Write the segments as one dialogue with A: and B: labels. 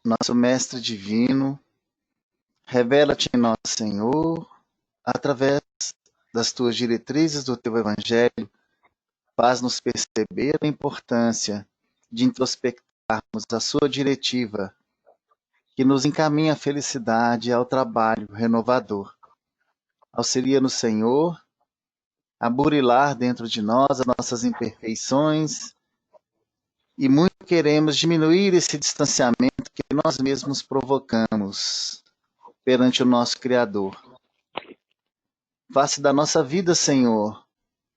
A: nosso Mestre Divino, revela-te em nós, Senhor, através das tuas diretrizes do teu Evangelho, faz-nos perceber a importância de introspectarmos a sua diretiva, que nos encaminha à felicidade e ao trabalho renovador. Auxilia-nos, Senhor, a burilar dentro de nós as nossas imperfeições e muito queremos diminuir esse distanciamento que nós mesmos provocamos perante o nosso Criador. Faça da nossa vida, Senhor,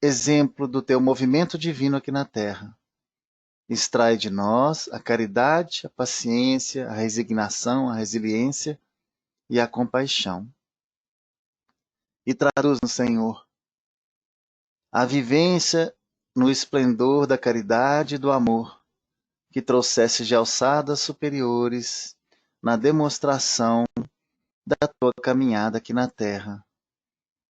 A: exemplo do teu movimento divino aqui na terra. Extrai de nós a caridade, a paciência, a resignação, a resiliência e a compaixão. E traduz-nos, Senhor, a vivência no esplendor da caridade e do amor, que trouxesse de alçadas superiores na demonstração da tua caminhada aqui na terra.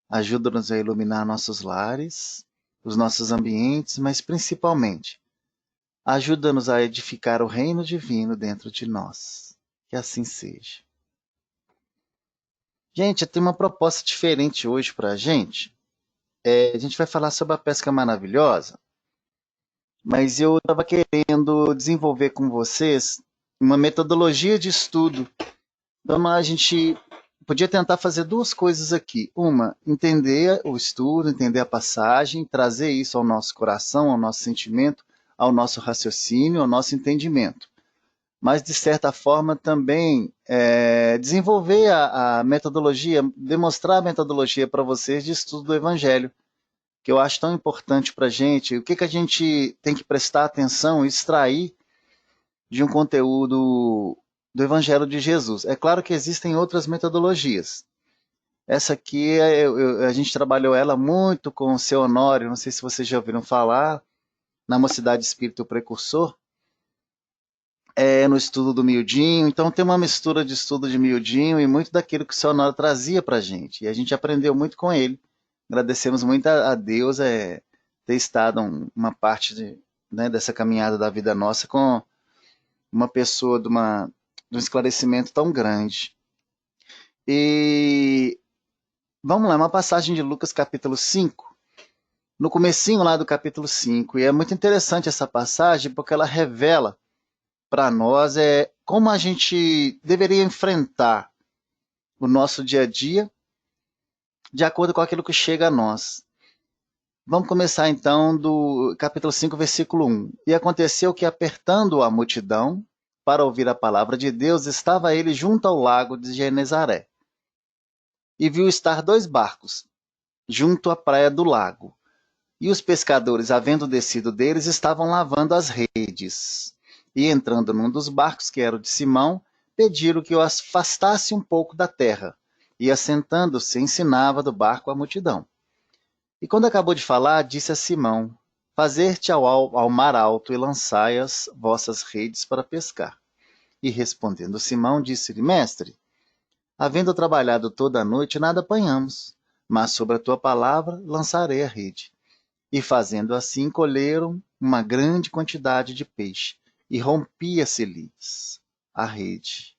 A: Ajuda-nos a iluminar nossos lares, os nossos ambientes, mas principalmente, ajuda-nos a edificar o reino divino dentro de nós. Que assim seja. Gente, tem uma proposta diferente hoje para a gente. A gente vai falar sobre a pesca maravilhosa, mas eu estava querendo desenvolver com vocês uma metodologia de estudo. Então a gente podia tentar fazer duas coisas aqui. Uma, entender o estudo, entender a passagem, trazer isso ao nosso coração, ao nosso sentimento, ao nosso raciocínio, ao nosso entendimento. Mas, de certa forma, também desenvolver a metodologia, demonstrar a metodologia para vocês de estudo do Evangelho, que eu acho tão importante para a gente. O que a gente tem que prestar atenção e extrair de um conteúdo do Evangelho de Jesus. É claro que existem outras metodologias. Essa aqui, a gente trabalhou ela muito com o seu Honório, não sei se vocês já ouviram falar, na Mocidade Espírita Precursor, no estudo do Mildinho. Então tem uma mistura de estudo de Mildinho e muito daquilo que o seu Honório trazia para a gente. E a gente aprendeu muito com ele. Agradecemos muito a Deus ter estado uma parte dessa caminhada da vida nossa com uma pessoa de um esclarecimento tão grande. E vamos lá, uma passagem de Lucas capítulo 5, no comecinho lá do capítulo 5, e é muito interessante essa passagem porque ela revela para nós como a gente deveria enfrentar o nosso dia a dia de acordo com aquilo que chega a nós. Vamos começar então do capítulo 5, versículo 1. E aconteceu que, apertando a multidão para ouvir a palavra de Deus, estava ele junto ao lago de Genezaré. E viu estar 2 barcos junto à praia do lago. E os pescadores, havendo descido deles, estavam lavando as redes. E entrando num dos barcos, que era o de Simão, pediram que o afastasse um pouco da terra. E assentando-se, ensinava do barco a multidão. E quando acabou de falar, disse a Simão: Fazer-te ao mar alto e lançai as vossas redes para pescar. E respondendo Simão, disse-lhe: Mestre, havendo trabalhado toda a noite, nada apanhamos, mas sobre a tua palavra lançarei a rede. E fazendo assim, colheram uma grande quantidade de peixe, e rompia-se-lhes a rede.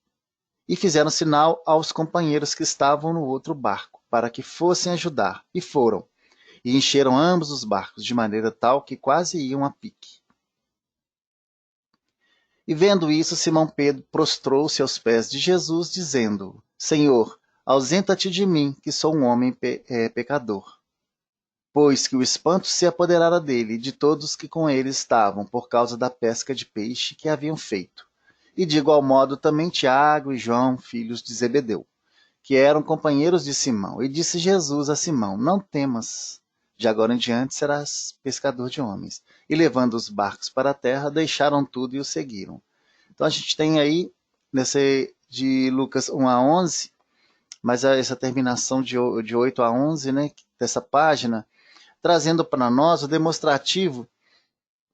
A: E fizeram sinal aos companheiros que estavam no outro barco, para que fossem ajudar, e foram. E encheram ambos os barcos, de maneira tal que quase iam a pique. E vendo isso, Simão Pedro prostrou-se aos pés de Jesus, dizendo: Senhor, ausenta-te de mim, que sou um homem pecador. Pois que o espanto se apoderara dele e de todos que com ele estavam, por causa da pesca de peixe que haviam feito. E de igual modo também Tiago e João, filhos de Zebedeu, que eram companheiros de Simão. E disse Jesus a Simão: Não temas, de agora em diante serás pescador de homens. E levando os barcos para a terra, deixaram tudo e o seguiram. Então a gente tem aí, de Lucas 1 a 11, mas essa terminação de 8 a 11, né, dessa página, trazendo para nós o demonstrativo,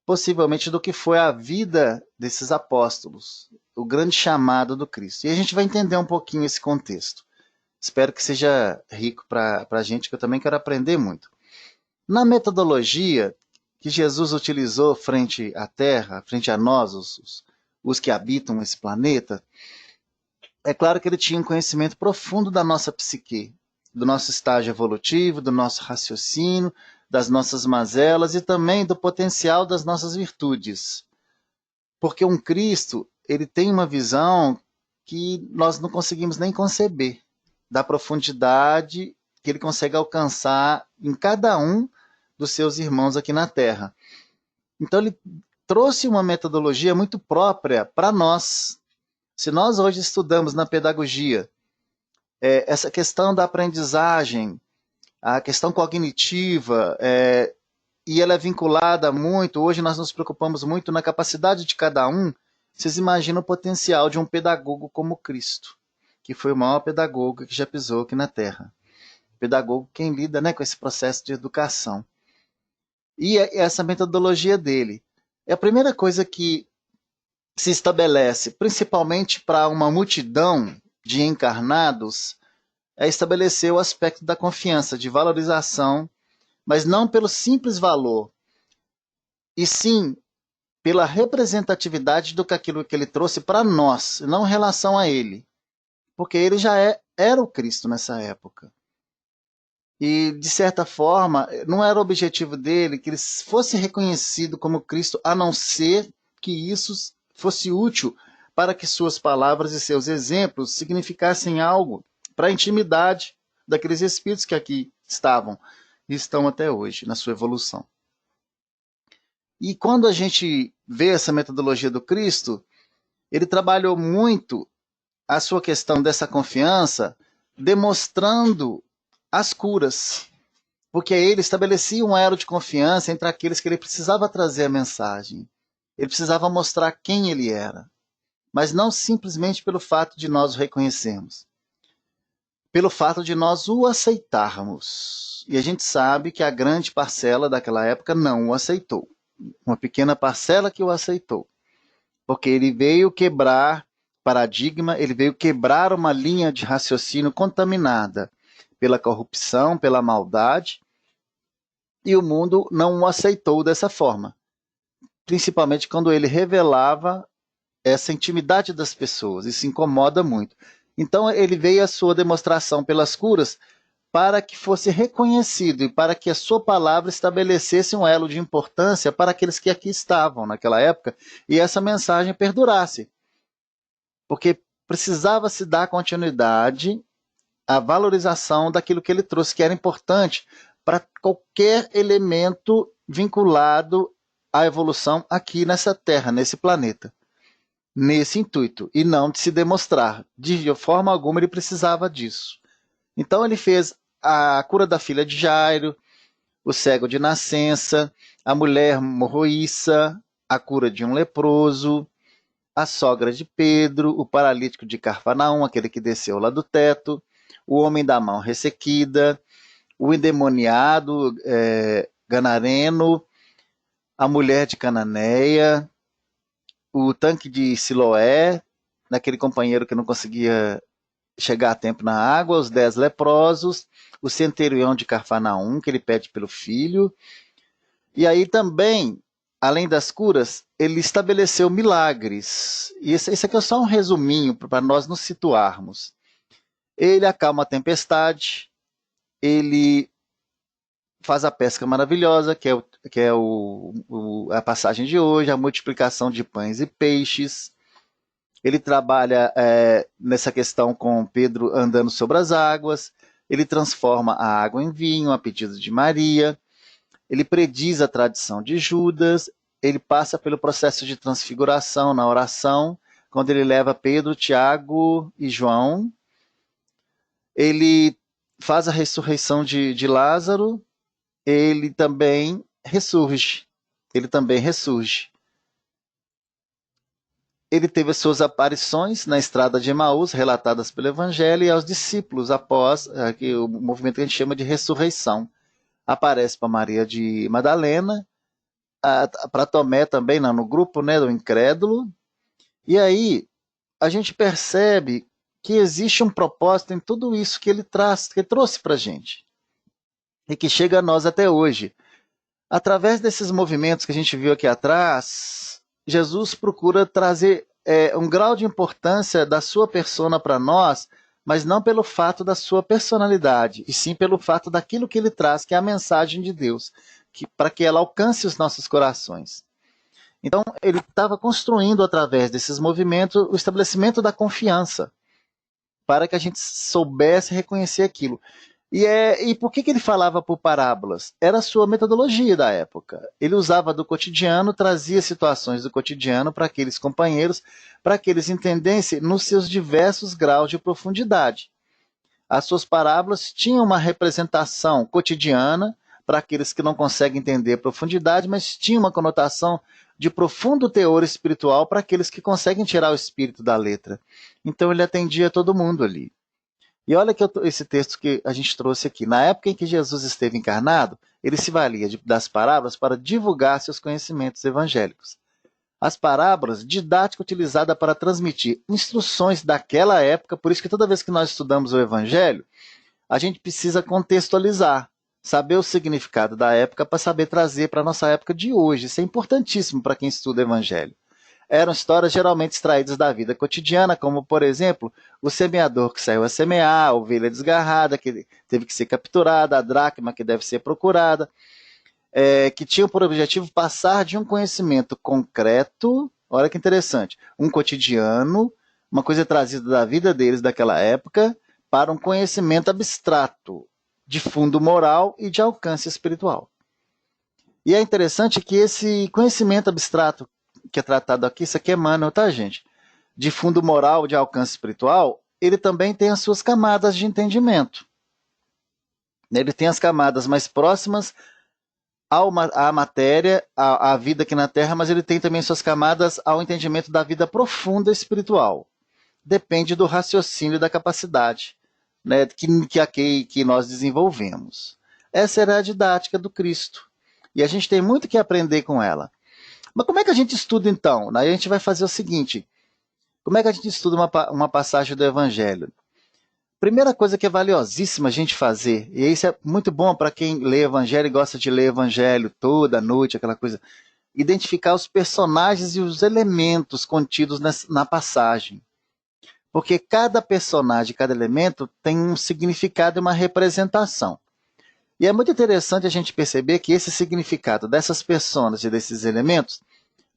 A: possivelmente, do que foi a vida desses apóstolos, o grande chamado do Cristo. E a gente vai entender um pouquinho esse contexto. Espero que seja rico para a gente, que eu também quero aprender muito. Na metodologia que Jesus utilizou frente à terra, frente a nós, os que habitam esse planeta, é claro que ele tinha um conhecimento profundo da nossa psique, do nosso estágio evolutivo, do nosso raciocínio, das nossas mazelas e também do potencial das nossas virtudes. Porque um Cristo, ele tem uma visão que nós não conseguimos nem conceber, da profundidade que ele consegue alcançar em cada um dos seus irmãos aqui na Terra. Então ele trouxe uma metodologia muito própria para nós. Se nós hoje estudamos na pedagogia essa questão da aprendizagem, a questão cognitiva, e ela é vinculada muito, hoje nós nos preocupamos muito na capacidade de cada um. Vocês imaginam o potencial de um pedagogo como Cristo, que foi o maior pedagogo que já pisou aqui na Terra. Pedagogo quem lida, né, com esse processo de educação. E essa metodologia dele é a primeira coisa que se estabelece, principalmente para uma multidão de encarnados, é estabelecer o aspecto da confiança, de valorização, mas não pelo simples valor, e sim pela representatividade do que aquilo que ele trouxe para nós, não em relação a ele. Porque ele já era o Cristo nessa época. E, de certa forma, não era o objetivo dele que ele fosse reconhecido como Cristo, a não ser que isso fosse útil para que suas palavras e seus exemplos significassem algo para a intimidade daqueles espíritos que aqui estavam e estão até hoje, na sua evolução. E quando a gente vê essa metodologia do Cristo, ele trabalhou muito a sua questão dessa confiança, demonstrando as curas, porque ele estabelecia um elo de confiança entre aqueles que ele precisava trazer a mensagem. Ele precisava mostrar quem ele era, mas não simplesmente pelo fato de nós o reconhecermos, pelo fato de nós o aceitarmos. E a gente sabe que a grande parcela daquela época não o aceitou. Uma pequena parcela que o aceitou, porque ele veio quebrar paradigma, ele veio quebrar uma linha de raciocínio contaminada pela corrupção, pela maldade, e o mundo não o aceitou dessa forma, principalmente quando ele revelava essa intimidade das pessoas. Isso incomoda muito. Então ele veio a sua demonstração pelas curas para que fosse reconhecido e para que a sua palavra estabelecesse um elo de importância para aqueles que aqui estavam naquela época e essa mensagem perdurasse. Porque precisava se dar continuidade à valorização daquilo que ele trouxe, que era importante para qualquer elemento vinculado à evolução aqui nessa Terra, nesse planeta, nesse intuito, e não de se demonstrar. De forma alguma ele precisava disso. Então ele fez a cura da filha de Jairo, o cego de nascença, a mulher morroíça, a cura de um leproso, a sogra de Pedro, o paralítico de Carfanaum, aquele que desceu lá do teto, o homem da mão ressequida, o endemoniado Ganareno, a mulher de Cananeia, o tanque de Siloé, naquele companheiro que não conseguia chegar a tempo na água, os 10 leprosos, o centurião de Carfanaum, que ele pede pelo filho. E aí também, além das curas, ele estabeleceu milagres. E isso aqui é só um resuminho para nós nos situarmos. Ele acalma a tempestade, ele faz a pesca maravilhosa, que é a passagem de hoje, a multiplicação de pães e peixes. Ele trabalha nessa questão com Pedro andando sobre as águas, ele transforma a água em vinho a pedido de Maria, ele prediz a tradição de Judas, ele passa pelo processo de transfiguração na oração, quando ele leva Pedro, Tiago e João, ele faz a ressurreição de Lázaro, ele também ressurge, Ele teve as suas aparições na estrada de Emaús, relatadas pelo Evangelho, e aos discípulos após o movimento que a gente chama de ressurreição. Aparece para Maria de Madalena, para Tomé também, no grupo, né, do incrédulo. E aí a gente percebe que existe um propósito em tudo isso que ele trouxe para a gente. E que chega a nós até hoje. Através desses movimentos que a gente viu aqui atrás, Jesus procura trazer um grau de importância da sua persona para nós, mas não pelo fato da sua personalidade, e sim pelo fato daquilo que ele traz, que é a mensagem de Deus, para que ela alcance os nossos corações. Então, ele estava construindo, através desses movimentos, o estabelecimento da confiança, para que a gente soubesse reconhecer aquilo. E por que ele falava por parábolas? Era a sua metodologia da época. Ele usava do cotidiano, trazia situações do cotidiano para aqueles companheiros, para que eles entendessem nos seus diversos graus de profundidade. As suas parábolas tinham uma representação cotidiana, para aqueles que não conseguem entender a profundidade, mas tinha uma conotação de profundo teor espiritual para aqueles que conseguem tirar o espírito da letra. Então ele atendia todo mundo ali. E olha que esse texto que a gente trouxe aqui. Na época em que Jesus esteve encarnado, ele se valia das parábolas para divulgar seus conhecimentos evangélicos. As parábolas, didática utilizada para transmitir instruções daquela época, por isso que toda vez que nós estudamos o evangelho, a gente precisa contextualizar, saber o significado da época para saber trazer para a nossa época de hoje. Isso é importantíssimo para quem estuda o evangelho. Eram histórias geralmente extraídas da vida cotidiana, como, por exemplo, o semeador que saiu a semear, a ovelha desgarrada que teve que ser capturada, a dracma que deve ser procurada, que tinham por objetivo passar de um conhecimento concreto, olha que interessante, um cotidiano, uma coisa trazida da vida deles daquela época, para um conhecimento abstrato, de fundo moral e de alcance espiritual. E é interessante que esse conhecimento abstrato que é tratado aqui, isso aqui é Emmanuel, tá, gente? De fundo moral, de alcance espiritual, ele também tem as suas camadas de entendimento. Ele tem as camadas mais próximas à matéria, à vida aqui na Terra, mas ele tem também suas camadas ao entendimento da vida profunda espiritual. Depende do raciocínio e da capacidade, né, que nós desenvolvemos. Essa era a didática do Cristo. E a gente tem muito que aprender com ela. Mas como é que a gente estuda, então? A gente vai fazer o seguinte. Como é que a gente estuda uma passagem do Evangelho? Primeira coisa que é valiosíssima a gente fazer, e isso é muito bom para quem lê Evangelho e gosta de ler Evangelho toda noite, aquela coisa, identificar os personagens e os elementos contidos na passagem. Porque cada personagem, cada elemento tem um significado e uma representação. E é muito interessante a gente perceber que esse significado dessas personas e desses elementos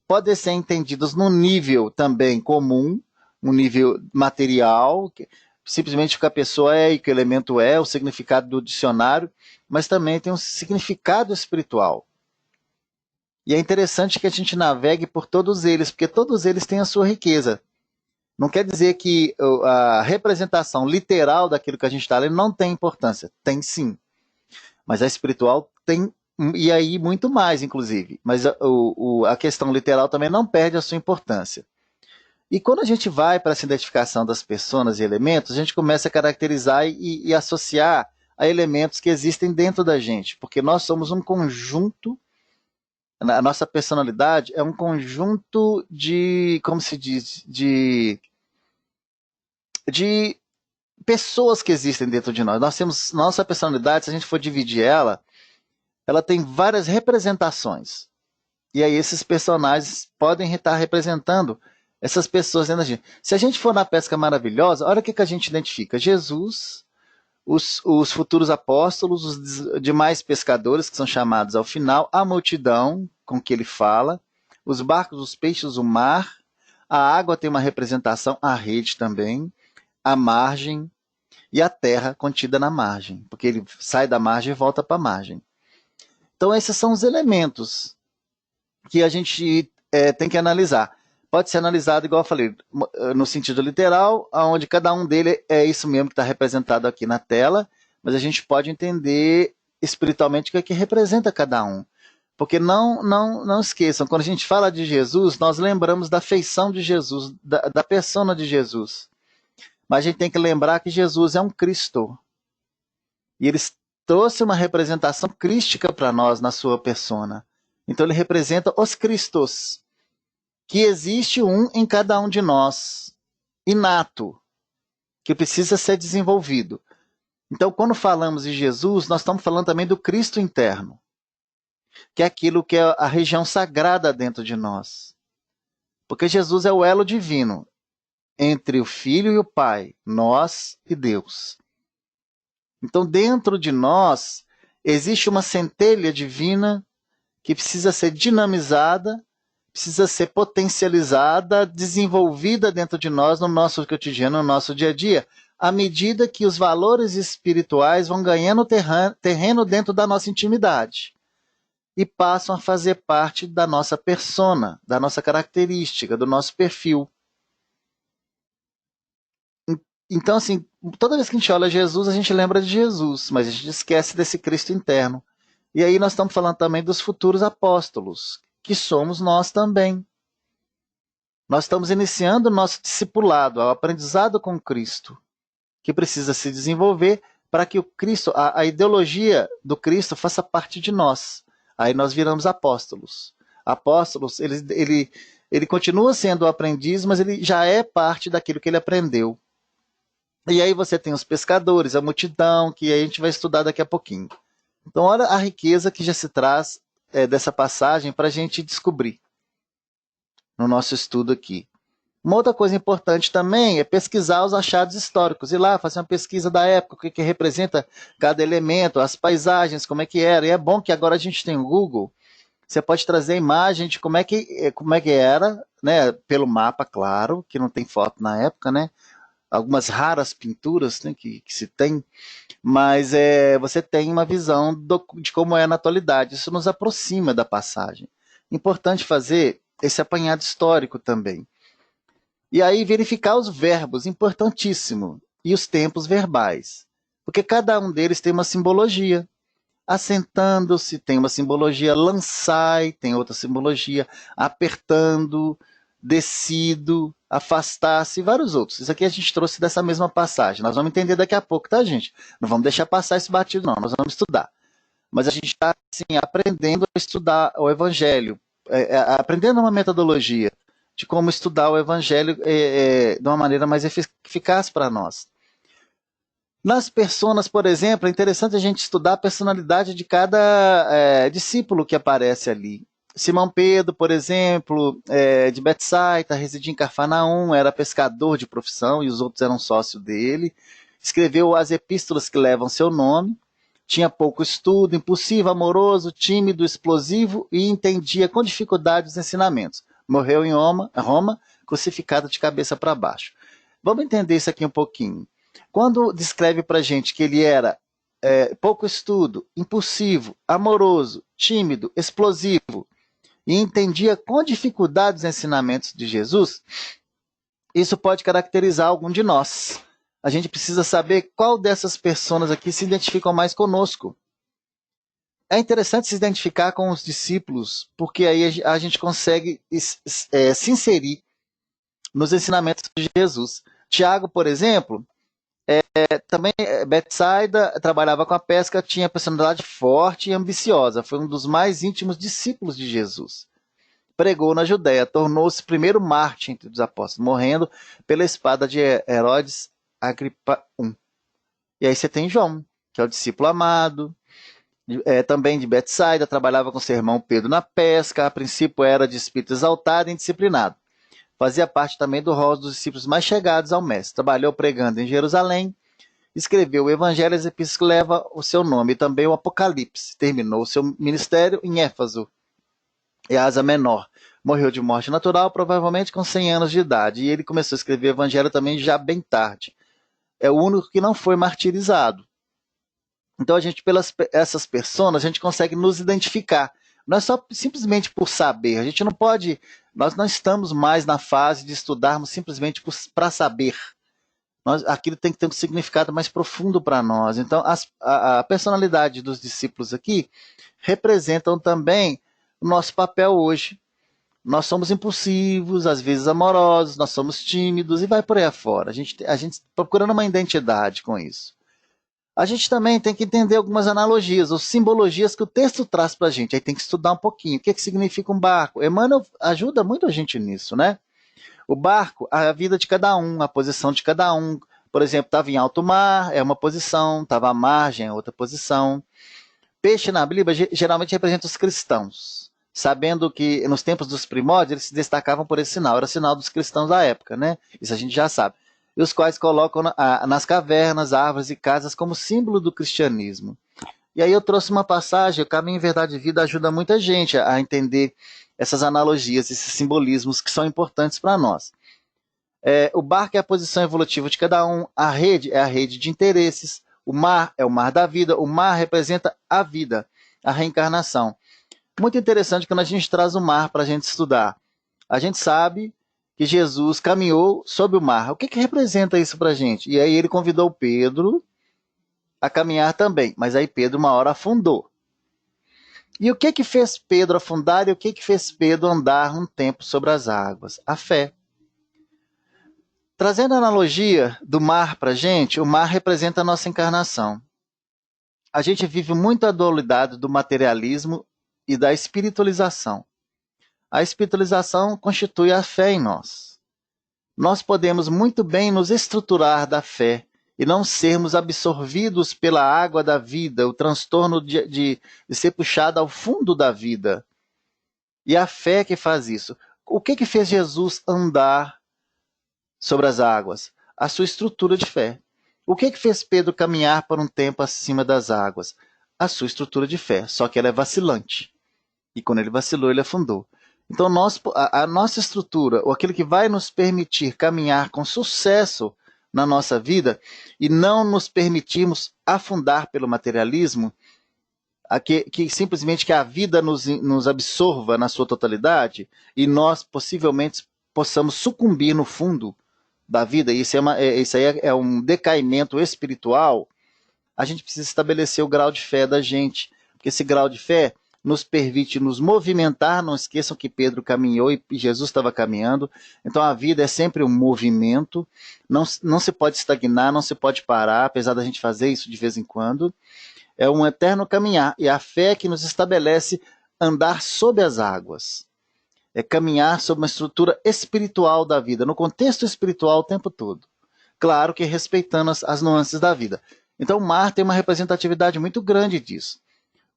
A: podem ser entendidos num nível também comum, um nível material, simplesmente o que a pessoa é e o que o elemento é, o significado do dicionário, mas também tem um significado espiritual. E é interessante que a gente navegue por todos eles, porque todos eles têm a sua riqueza. Não quer dizer que a representação literal daquilo que a gente está lendo não tem importância. Tem sim. Mas a espiritual tem, e aí muito mais, inclusive. Mas a questão literal também não perde a sua importância. E quando a gente vai para essa identificação das pessoas e elementos, a gente começa a caracterizar e associar a elementos que existem dentro da gente. Porque nós somos um conjunto, a nossa personalidade é um conjunto de, como se diz, de pessoas que existem dentro de nós. Nós temos nossa personalidade, se a gente for dividir ela tem várias representações. E aí esses personagens podem estar representando essas pessoas dentro da gente. Se a gente for na pesca maravilhosa, olha o que a gente identifica. Jesus, os futuros apóstolos, os demais pescadores que são chamados ao final, a multidão com que ele fala, os barcos, os peixes, o mar, a água tem uma representação, a rede também, a margem e a terra contida na margem, porque ele sai da margem e volta para a margem. Então esses são os elementos que a gente tem que analisar. Pode ser analisado, igual eu falei, no sentido literal, onde cada um dele é isso mesmo que está representado aqui na tela, mas a gente pode entender espiritualmente o que é que representa cada um. Porque não esqueçam, quando a gente fala de Jesus, nós lembramos da feição de Jesus, da persona de Jesus. Mas a gente tem que lembrar que Jesus é um Cristo. E ele trouxe uma representação crística para nós na sua persona. Então ele representa os Cristos, que existe um em cada um de nós, inato, que precisa ser desenvolvido. Então quando falamos de Jesus, nós estamos falando também do Cristo interno, que é aquilo que é a região sagrada dentro de nós. Porque Jesus é o elo divino entre o Filho e o Pai, nós e Deus. Então, dentro de nós, existe uma centelha divina que precisa ser dinamizada, precisa ser potencializada, desenvolvida dentro de nós, no nosso cotidiano, no nosso dia a dia, à medida que os valores espirituais vão ganhando terreno dentro da nossa intimidade e passam a fazer parte da nossa persona, da nossa característica, do nosso perfil. Então, assim, toda vez que a gente olha Jesus, a gente lembra de Jesus, mas a gente esquece desse Cristo interno. E aí nós estamos falando também dos futuros apóstolos, que somos nós também. Nós estamos iniciando o nosso discipulado, o aprendizado com Cristo, que precisa se desenvolver para que o Cristo, a ideologia do Cristo faça parte de nós. Aí nós viramos apóstolos. Apóstolos, ele continua sendo o aprendiz, mas ele já é parte daquilo que ele aprendeu. E aí você tem os pescadores, a multidão, que a gente vai estudar daqui a pouquinho. Então, olha a riqueza que já se traz dessa passagem para a gente descobrir no nosso estudo aqui. Uma outra coisa importante também é pesquisar os achados históricos, ir lá fazer uma pesquisa da época, o que representa cada elemento, as paisagens, como é que era. E é bom que agora a gente tem o Google, você pode trazer a imagem de como é que era, né, pelo mapa, claro, que não tem foto na época, né? Algumas raras pinturas, né, que se tem, mas você tem uma visão de como é na atualidade. Isso nos aproxima da passagem. Importante fazer esse apanhado histórico também. E aí verificar os verbos, importantíssimo, e os tempos verbais, porque cada um deles tem uma simbologia. Assentando-se tem uma simbologia, lançai tem outra simbologia, apertando, descido, afastar-se e vários outros. Isso aqui a gente trouxe dessa mesma passagem. Nós vamos entender daqui a pouco, tá, gente? Não vamos deixar passar esse batido, não. Nós vamos estudar. Mas a gente está, assim, aprendendo a estudar o Evangelho, aprendendo uma metodologia de como estudar o Evangelho de uma maneira mais eficaz para nós. Nas personas, por exemplo, é interessante a gente estudar a personalidade de cada discípulo que aparece ali. Simão Pedro, por exemplo, de Betsaida, residia em Cafarnaum, era pescador de profissão e os outros eram sócios dele. Escreveu as epístolas que levam seu nome. Tinha pouco estudo, impulsivo, amoroso, tímido, explosivo e entendia com dificuldade os ensinamentos. Morreu em Roma, crucificado de cabeça para baixo. Vamos entender isso aqui um pouquinho. Quando descreve para a gente que ele era pouco estudo, impulsivo, amoroso, tímido, explosivo e entendia com dificuldade os ensinamentos de Jesus, isso pode caracterizar algum de nós. A gente precisa saber qual dessas pessoas aqui se identificam mais conosco. É interessante se identificar com os discípulos, porque aí a gente consegue se inserir nos ensinamentos de Jesus. Tiago, por exemplo, também Betsaida trabalhava com a pesca, tinha personalidade forte e ambiciosa, foi um dos mais íntimos discípulos de Jesus. Pregou na Judéia, tornou-se primeiro mártir entre os apóstolos, morrendo pela espada de Herodes Agripa I. E aí você tem João, que é o discípulo amado, também de Betsaida, trabalhava com seu irmão Pedro na pesca, a princípio era de espírito exaltado e indisciplinado. Fazia parte também do rol dos discípulos mais chegados ao mestre. Trabalhou pregando em Jerusalém, escreveu o Evangelho e as epístolas que levam o seu nome, e também o Apocalipse. Terminou o seu ministério em Éfeso, e Ásia Menor. Morreu de morte natural, provavelmente com 100 anos de idade, e ele começou a escrever o Evangelho também já bem tarde. É o único que não foi martirizado. Então, pelas essas pessoas, a gente consegue nos identificar. Não é só simplesmente por saber. A gente não pode. Nós não estamos mais na fase de estudarmos simplesmente para saber. Aquilo tem que ter um significado mais profundo para nós. Então, a personalidade dos discípulos aqui representam também o nosso papel hoje. Nós somos impulsivos, às vezes amorosos, nós somos tímidos e vai por aí afora. A gente procurando uma identidade com isso. A gente também tem que entender algumas analogias, ou simbologias que o texto traz para a gente. Aí tem que estudar um pouquinho. O que significa um barco? Emmanuel ajuda muito a gente nisso, né? O barco, a vida de cada um, a posição de cada um. Por exemplo, estava em alto mar, é uma posição, estava à margem, é outra posição. Peixe na Bíblia geralmente representa os cristãos. sabendo que nos tempos dos primórdios eles se destacavam por esse sinal, era o sinal dos cristãos da época, né? Isso a gente já sabe. E os quais colocam nas cavernas, árvores e casas como símbolo do cristianismo. E aí eu trouxe uma passagem, o Caminho, Verdade e Vida ajuda muita gente a entender essas analogias, esses simbolismos que são importantes para nós. O barco é a posição evolutiva de cada um, a rede é a rede de interesses, o mar é o mar da vida, o mar representa a vida, a reencarnação. Muito interessante quando a gente traz o mar para a gente estudar. A gente sabe que Jesus caminhou sobre o mar. O que representa isso para a gente? E aí ele convidou Pedro a caminhar também, mas aí Pedro uma hora afundou. E o que fez Pedro afundar e o que fez Pedro andar um tempo sobre as águas? A fé. Trazendo a analogia do mar para a gente, o mar representa a nossa encarnação. A gente vive muito a dualidade do materialismo e da espiritualização. A espiritualização constitui a fé em nós. Nós podemos muito bem nos estruturar da fé e não sermos absorvidos pela água da vida, o transtorno de ser puxado ao fundo da vida. E a fé que faz isso. O que fez Jesus andar sobre as águas? A sua estrutura de fé. O que fez Pedro caminhar por um tempo acima das águas? A sua estrutura de fé, só que ela é vacilante. E quando ele vacilou, ele afundou. Então, a nossa estrutura, ou aquilo que vai nos permitir caminhar com sucesso na nossa vida e não nos permitirmos afundar pelo materialismo, que simplesmente que a vida nos absorva na sua totalidade e nós possivelmente possamos sucumbir no fundo da vida, isso aí é um decaimento espiritual. A gente precisa estabelecer o grau de fé da gente, porque esse grau de fé nos permite nos movimentar. Não esqueçam que Pedro caminhou e Jesus estava caminhando. Então a vida é sempre um movimento, não se pode estagnar, não se pode parar, apesar da gente fazer isso de vez em quando. É um eterno caminhar, e a fé que nos estabelece andar sob as águas. É caminhar sob uma estrutura espiritual da vida, no contexto espiritual o tempo todo. Claro que respeitando as nuances da vida. Então o mar tem uma representatividade muito grande disso.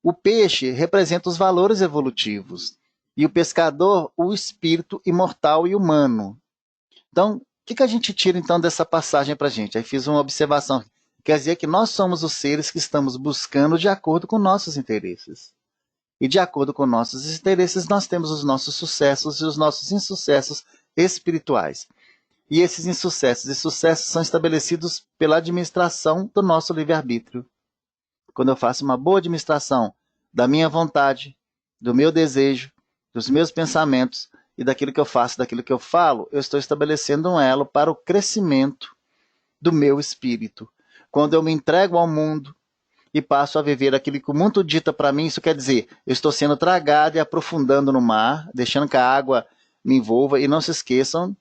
A: O peixe representa os valores evolutivos e o pescador o espírito imortal e humano. Então, o que a gente tira então dessa passagem para a gente? Aí fiz uma observação. Quer dizer que nós somos os seres que estamos buscando de acordo com nossos interesses. E de acordo com nossos interesses, nós temos os nossos sucessos e os nossos insucessos espirituais. E esses insucessos e sucessos são estabelecidos pela administração do nosso livre-arbítrio. Quando eu faço uma boa administração da minha vontade, do meu desejo, dos meus pensamentos e daquilo que eu faço, daquilo que eu falo, eu estou estabelecendo um elo para o crescimento do meu espírito. Quando eu me entrego ao mundo e passo a viver aquilo que o mundo dita para mim, isso quer dizer, eu estou sendo tragado e aprofundando no mar, deixando que a água me envolva. E não se esqueçam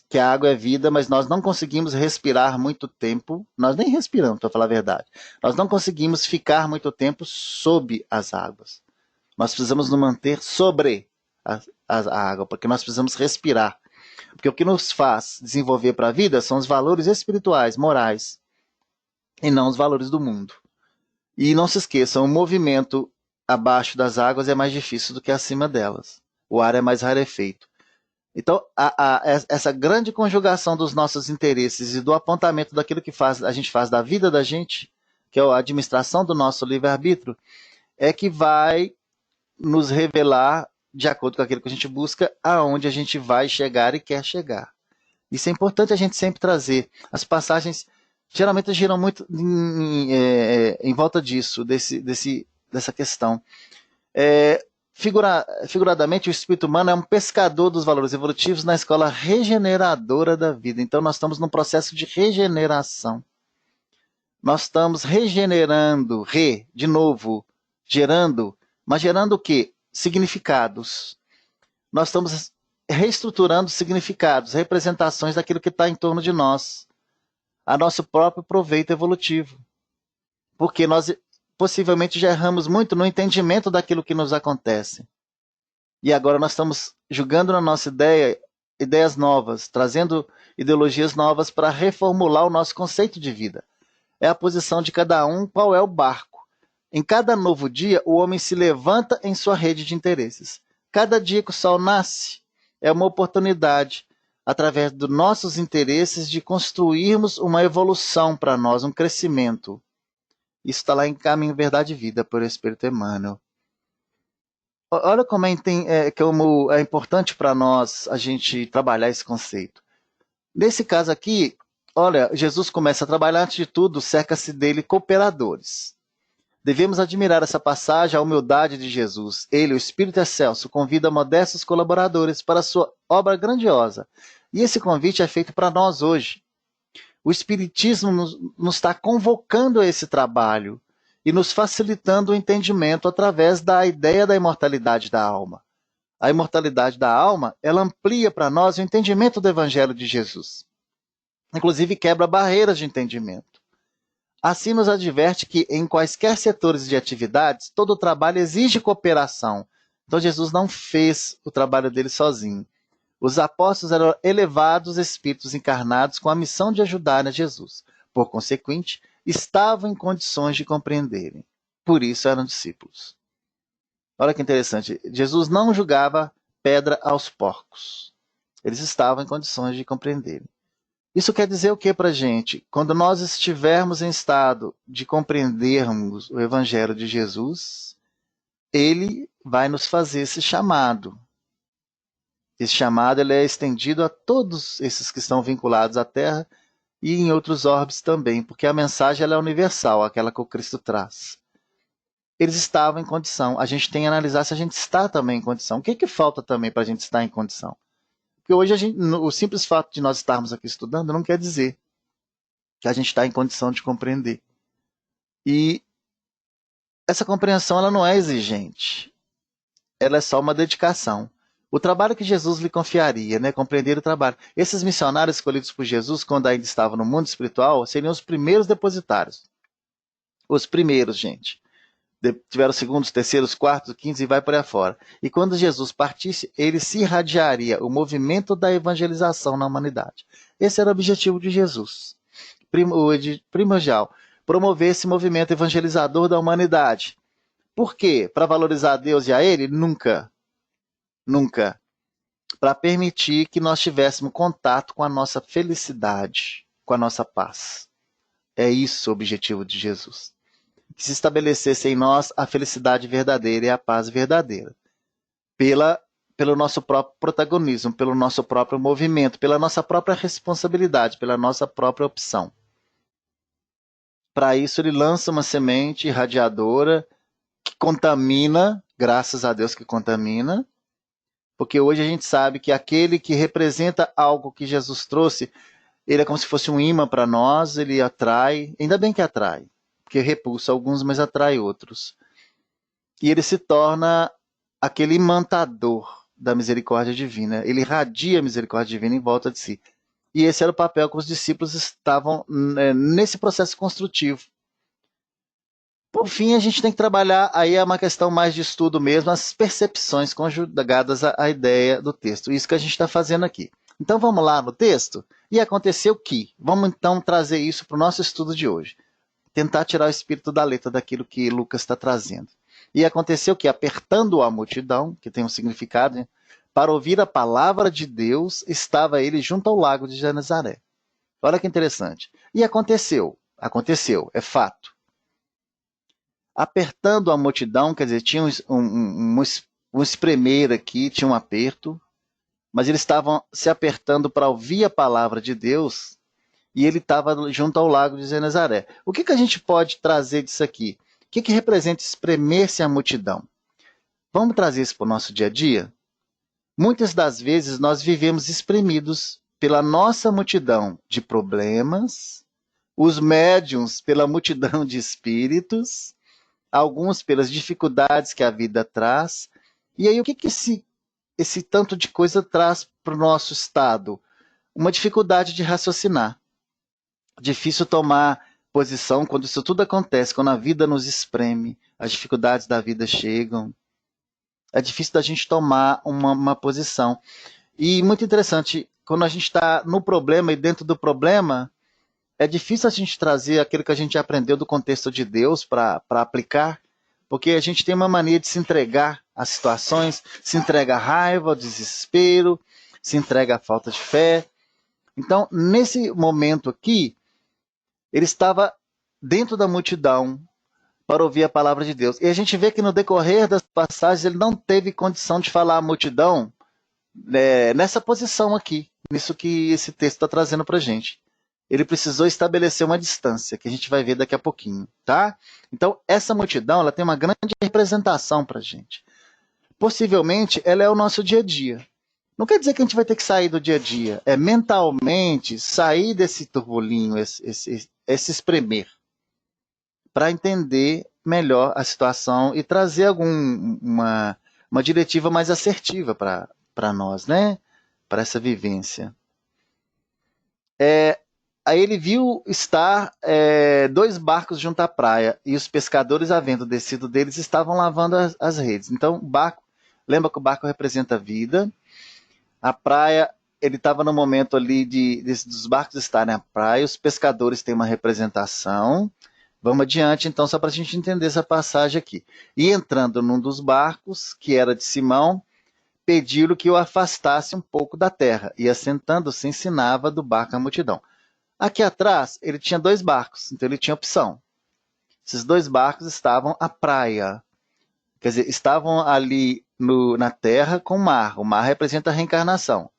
A: que a água é vida, mas nós não conseguimos respirar muito tempo, nós nem respiramos, para falar a verdade. Nós não conseguimos ficar muito tempo sob as águas. Nós precisamos nos manter sobre a água, porque nós precisamos respirar. Porque o que nos faz desenvolver para a vida são os valores espirituais, morais, e não os valores do mundo. E não se esqueçam, o movimento abaixo das águas é mais difícil do que acima delas. O ar é mais rarefeito. Então, essa grande conjugação dos nossos interesses e do apontamento daquilo que a gente faz da vida da gente, que é a administração do nosso livre-arbítrio, é que vai nos revelar, de acordo com aquilo que a gente busca, aonde a gente vai chegar e quer chegar. Isso é importante a gente sempre trazer. As passagens geralmente giram muito em volta disso, dessa questão. Figuradamente, o espírito humano é um pescador dos valores evolutivos na escola regeneradora da vida. Então, nós estamos num processo de regeneração. Nós estamos regenerando, de novo, gerando, mas gerando o quê? Significados. Nós estamos reestruturando significados, representações daquilo que está em torno de nós, a nosso próprio proveito evolutivo. Porque nós possivelmente já erramos muito no entendimento daquilo que nos acontece. E agora nós estamos julgando na nossa ideias novas, trazendo ideologias novas para reformular o nosso conceito de vida. É a posição de cada um, qual é o barco. Em cada novo dia, o homem se levanta em sua rede de interesses. Cada dia que o sol nasce é uma oportunidade, através dos nossos interesses, de construirmos uma evolução para nós, um crescimento. Isso está lá em Caminho, Verdade e Vida, por Espírito Emmanuel. Olha como é importante para nós a gente trabalhar esse conceito. Nesse caso aqui, olha, Jesus começa a trabalhar, antes de tudo, cerca-se dele cooperadores. Devemos admirar essa passagem, a humildade de Jesus. Ele, o Espírito Excelso, convida modestos colaboradores para a sua obra grandiosa. E esse convite é feito para nós hoje. O Espiritismo nos está convocando a esse trabalho e nos facilitando o entendimento através da ideia da imortalidade da alma. A imortalidade da alma, ela amplia para nós o entendimento do Evangelho de Jesus. Inclusive quebra barreiras de entendimento. Assim nos adverte que em quaisquer setores de atividades, todo o trabalho exige cooperação. Então Jesus não fez o trabalho dele sozinho. Os apóstolos eram elevados espíritos encarnados com a missão de ajudar a Jesus. Por consequente, estavam em condições de compreenderem. Por isso eram discípulos. Olha que interessante. Jesus não julgava pedra aos porcos. Eles estavam em condições de compreenderem. Isso quer dizer o que para a gente? Quando nós estivermos em estado de compreendermos o Evangelho de Jesus, ele vai nos fazer esse chamado. Esse chamado ele é estendido a todos esses que estão vinculados à Terra e em outros orbes também, porque a mensagem ela é universal, aquela que o Cristo traz. Eles estavam em condição. A gente tem que analisar se a gente está também em condição. O que falta também para a gente estar em condição? Porque hoje o simples fato de nós estarmos aqui estudando não quer dizer que a gente está em condição de compreender. E essa compreensão ela não é exigente. Ela é só uma dedicação. O trabalho que Jesus lhe confiaria, né? Compreender o trabalho. Esses missionários escolhidos por Jesus, quando ainda estavam no mundo espiritual, seriam os primeiros depositários. Os primeiros, gente. Tiveram segundos, terceiros, quartos, quintos e vai por aí afora. E quando Jesus partisse, ele se irradiaria o movimento da evangelização na humanidade. Esse era o objetivo de Jesus. Primordial. Promover esse movimento evangelizador da humanidade. Por quê? Para valorizar a Deus e a Ele? Nunca. Nunca. Para permitir que nós tivéssemos contato com a nossa felicidade, com a nossa paz. É isso o objetivo de Jesus. Que se estabelecesse em nós a felicidade verdadeira e a paz verdadeira. Pelo nosso próprio protagonismo, pelo nosso próprio movimento, pela nossa própria responsabilidade, pela nossa própria opção. Para isso ele lança uma semente irradiadora que contamina, graças a Deus que contamina, porque hoje a gente sabe que aquele que representa algo que Jesus trouxe, ele é como se fosse um imã para nós, ele atrai, ainda bem que atrai, porque repulsa alguns, mas atrai outros. E ele se torna aquele imantador da misericórdia divina. Ele irradia a misericórdia divina em volta de si. E esse era o papel que os discípulos estavam nesse processo construtivo. Por fim, a gente tem que trabalhar, aí é uma questão mais de estudo mesmo, as percepções conjugadas à ideia do texto. Isso que a gente está fazendo aqui. Então vamos lá no texto? E aconteceu que, vamos então trazer isso para o nosso estudo de hoje. Tentar tirar o espírito da letra daquilo que Lucas está trazendo. E aconteceu que, apertando a multidão, que tem um significado, né, para ouvir a palavra de Deus, estava ele junto ao lago de Genezaré. Olha que interessante. E aconteceu, é fato. Apertando a multidão, quer dizer, tinha um espremer aqui, tinha um aperto, mas eles estavam se apertando para ouvir a palavra de Deus, e ele estava junto ao lago de Genezaré. O que a gente pode trazer disso aqui? O que representa espremer-se a multidão? Vamos trazer isso para o nosso dia a dia? Muitas das vezes nós vivemos espremidos pela nossa multidão de problemas, os médiuns pela multidão de espíritos, alguns pelas dificuldades que a vida traz. E aí o que esse tanto de coisa traz para o nosso estado? Uma dificuldade de raciocinar. Difícil tomar posição quando isso tudo acontece, quando a vida nos espreme, as dificuldades da vida chegam. É difícil da gente tomar uma posição. E muito interessante, quando a gente está no problema e dentro do problema, é difícil a gente trazer aquilo que a gente aprendeu do contexto de Deus para aplicar, porque a gente tem uma mania de se entregar às situações, se entrega à raiva, ao desespero, se entrega à falta de fé. Então, nesse momento aqui, ele estava dentro da multidão para ouvir a palavra de Deus. E a gente vê que no decorrer das passagens ele não teve condição de falar à multidão nessa posição aqui, nisso que esse texto está trazendo para a gente. Ele precisou estabelecer uma distância, que a gente vai ver daqui a pouquinho, tá? Então, essa multidão, ela tem uma grande representação para a gente. Possivelmente, ela é o nosso dia a dia. Não quer dizer que a gente vai ter que sair do dia a dia. É mentalmente sair desse turbulinho, esse espremer, para entender melhor a situação e trazer uma diretiva mais assertiva para nós, né? Para essa vivência. Aí ele viu estar 2 barcos junto à praia, e os pescadores, havendo descido deles, estavam lavando as redes. Então, o barco, lembra que o barco representa a vida. A praia, ele estava no momento ali dos barcos estarem na praia, os pescadores têm uma representação. Vamos adiante, então, só para a gente entender essa passagem aqui. E entrando num dos barcos, que era de Simão, pediu-lhe que o afastasse um pouco da terra, e assentando-se ensinava do barco a multidão. Aqui atrás, ele tinha 2 barcos, então ele tinha opção. Esses 2 barcos estavam à praia, quer dizer, estavam ali na terra com o mar. O mar representa a reencarnação.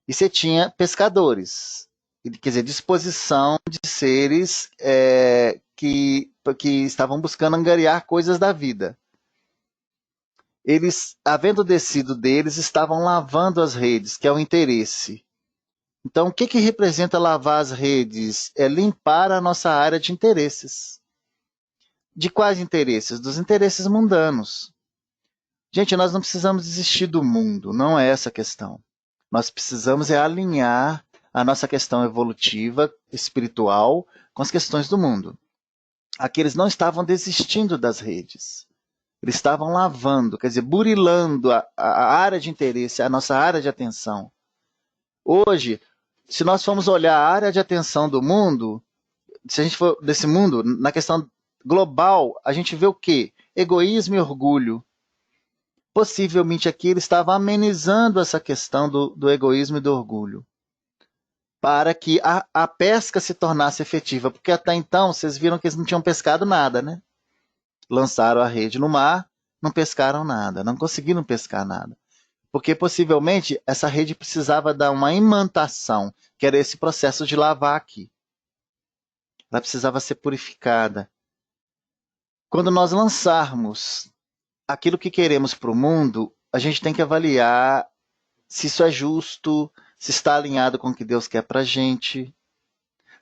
A: E você tinha pescadores, quer dizer, disposição de seres que estavam buscando angariar coisas da vida. Eles, havendo descido deles, estavam lavando as redes, que é o interesse. Então, o que representa lavar as redes? É limpar a nossa área de interesses. De quais interesses? Dos interesses mundanos. Gente, nós não precisamos desistir do mundo, não é essa a questão. Nós precisamos alinhar a nossa questão evolutiva, espiritual, com as questões do mundo. Aqui eles não estavam desistindo das redes. Eles estavam lavando, quer dizer, burilando a área de interesse, a nossa área de atenção. Hoje, se nós formos olhar a área de atenção do mundo, se a gente for desse mundo, na questão global, a gente vê o quê? Egoísmo e orgulho. Possivelmente aqui ele estava amenizando essa questão do egoísmo e do orgulho, para que a pesca se tornasse efetiva, porque até então vocês viram que eles não tinham pescado nada, né? Lançaram a rede no mar, não pescaram nada, não conseguiram pescar nada. Porque possivelmente essa rede precisava dar uma imantação, que era esse processo de lavar aqui. Ela precisava ser purificada. Quando nós lançarmos aquilo que queremos para o mundo, a gente tem que avaliar se isso é justo, se está alinhado com o que Deus quer para a gente,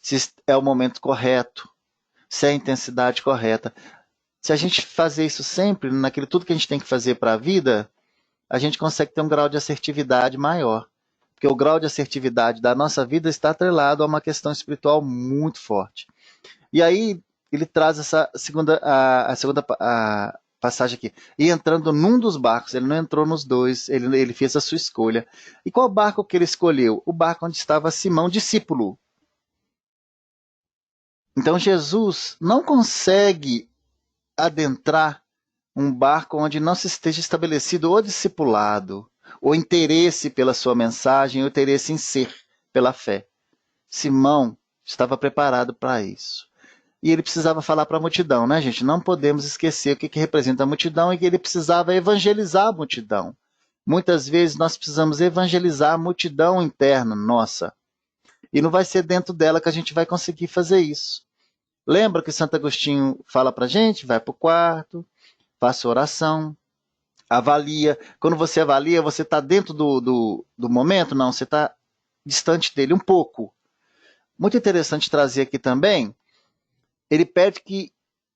A: se é o momento correto, se é a intensidade correta. Se a gente fazer isso sempre, naquilo tudo que a gente tem que fazer para a vida, a gente consegue ter um grau de assertividade maior. Porque o grau de assertividade da nossa vida está atrelado a uma questão espiritual muito forte. E aí ele traz essa segunda passagem aqui. E entrando num dos barcos, ele não entrou nos 2, ele fez a sua escolha. E qual barco que ele escolheu? O barco onde estava Simão, discípulo. Então Jesus não consegue adentrar um barco onde não se esteja estabelecido o discipulado, o interesse pela sua mensagem, o interesse em ser pela fé. Simão estava preparado para isso. E ele precisava falar para a multidão, né, gente? Não podemos esquecer o que representa a multidão e que ele precisava evangelizar a multidão. Muitas vezes nós precisamos evangelizar a multidão interna nossa. E não vai ser dentro dela que a gente vai conseguir fazer isso. Lembra que Santo Agostinho fala para a gente? Vai para o quarto, faça oração, avalia. Quando você avalia, você está dentro do momento? Não, você está distante dele um pouco. Muito interessante trazer aqui também, ele pede que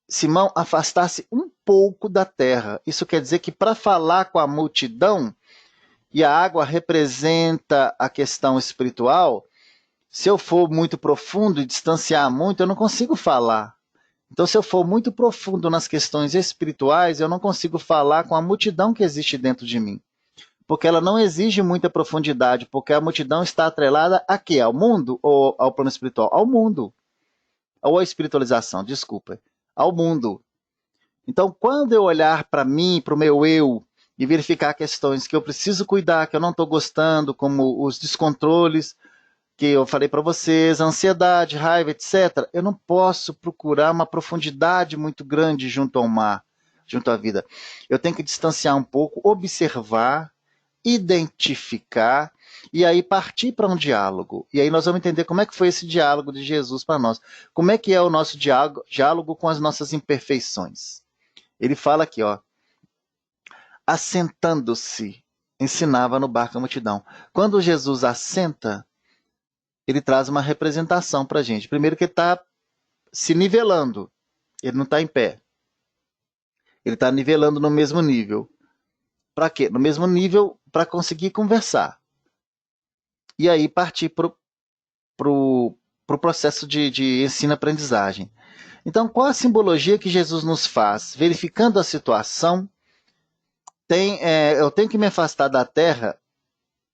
A: Simão afastasse um pouco da terra. Isso quer dizer que para falar com a multidão, e a água representa a questão espiritual, se eu for muito profundo e distanciar muito, eu não consigo falar. Então, se eu for muito profundo nas questões espirituais, eu não consigo falar com a multidão que existe dentro de mim. Porque ela não exige muita profundidade, porque a multidão está atrelada a quê? Ao mundo ou ao plano espiritual? Ao mundo. Ou à espiritualização, desculpa. Ao mundo. Então, quando eu olhar para mim, para o meu eu, e verificar questões que eu preciso cuidar, que eu não estou gostando, como os descontroles que eu falei para vocês, ansiedade, raiva, etc. Eu não posso procurar uma profundidade muito grande junto ao mar, junto à vida. Eu tenho que distanciar um pouco, observar, identificar e aí partir para um diálogo. E aí nós vamos entender como é que foi esse diálogo de Jesus para nós. Como é que é o nosso diálogo com as nossas imperfeições. Ele fala aqui, ó, assentando-se, ensinava no barco a multidão. Quando Jesus assenta, ele traz uma representação para a gente. Primeiro que ele está se nivelando, ele não está em pé. Ele está nivelando no mesmo nível. Para quê? No mesmo nível para conseguir conversar. E aí partir para o processo de ensino-aprendizagem. Então, qual a simbologia que Jesus nos faz? Verificando a situação, eu tenho que me afastar da terra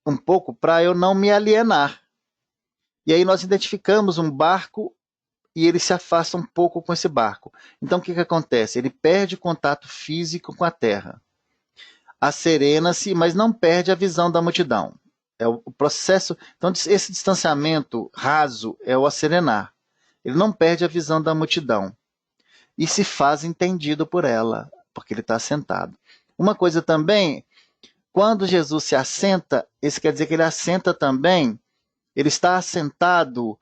A: um pouco para eu não me alienar. E aí nós identificamos um barco e ele se afasta um pouco com esse barco. Então o que acontece? Ele perde contato físico com a terra. Acerena-se, mas não perde a visão da multidão. É o processo. Então esse distanciamento raso é o acerenar. Ele não perde a visão da multidão. E se faz entendido por ela, porque ele está assentado. Uma coisa também, quando Jesus se assenta, isso quer dizer que ele assenta também, ele está assentado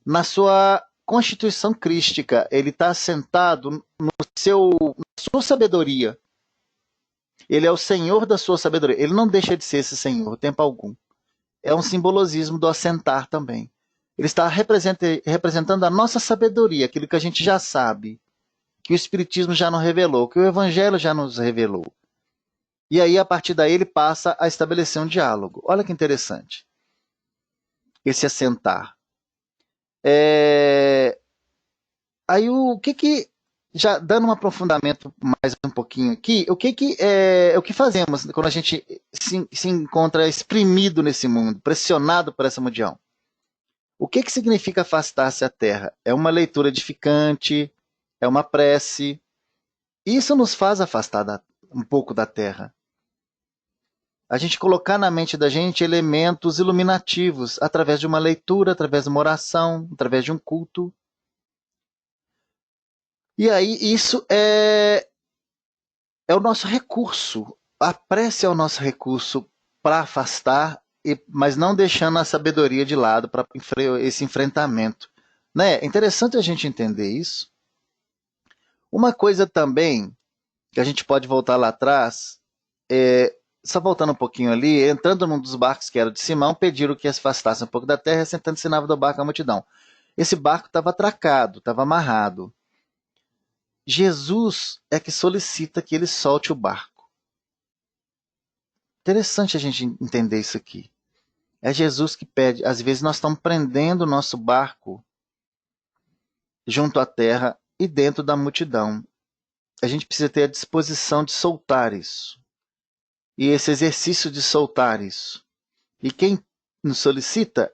A: na sua constituição crística, ele está assentado na sua sabedoria. Ele é o Senhor da sua sabedoria. Ele não deixa de ser esse Senhor, tempo algum. É um simbologismo do assentar também. Ele está representando a nossa sabedoria, aquilo que a gente já sabe, que o Espiritismo já nos revelou, que o Evangelho já nos revelou. E aí, a partir daí, ele passa a estabelecer um diálogo. Olha que interessante. Esse assentar. Aí, já dando um aprofundamento mais um pouquinho aqui, o que fazemos quando a gente se encontra exprimido nesse mundo, pressionado por essa multidão? O que significa afastar-se à terra? É uma leitura edificante, é uma prece. Isso nos faz afastar um pouco da terra. A gente colocar na mente da gente elementos iluminativos através de uma leitura, através de uma oração, através de um culto. E aí isso é o nosso recurso. A prece é o nosso recurso para afastar, mas não deixando a sabedoria de lado para esse enfrentamento. Né? É interessante a gente entender isso. Uma coisa também que a gente pode voltar lá atrás, só voltando um pouquinho ali, entrando num dos barcos que era de Simão, pediram que se afastasse um pouco da terra, sentando-se na nave do barco a multidão. Esse barco estava atracado, estava amarrado. Jesus é que solicita que ele solte o barco. Interessante a gente entender isso aqui. É Jesus que pede. Às vezes nós estamos prendendo o nosso barco junto à terra e dentro da multidão. A gente precisa ter a disposição de soltar isso. E esse exercício de soltar isso. E quem nos solicita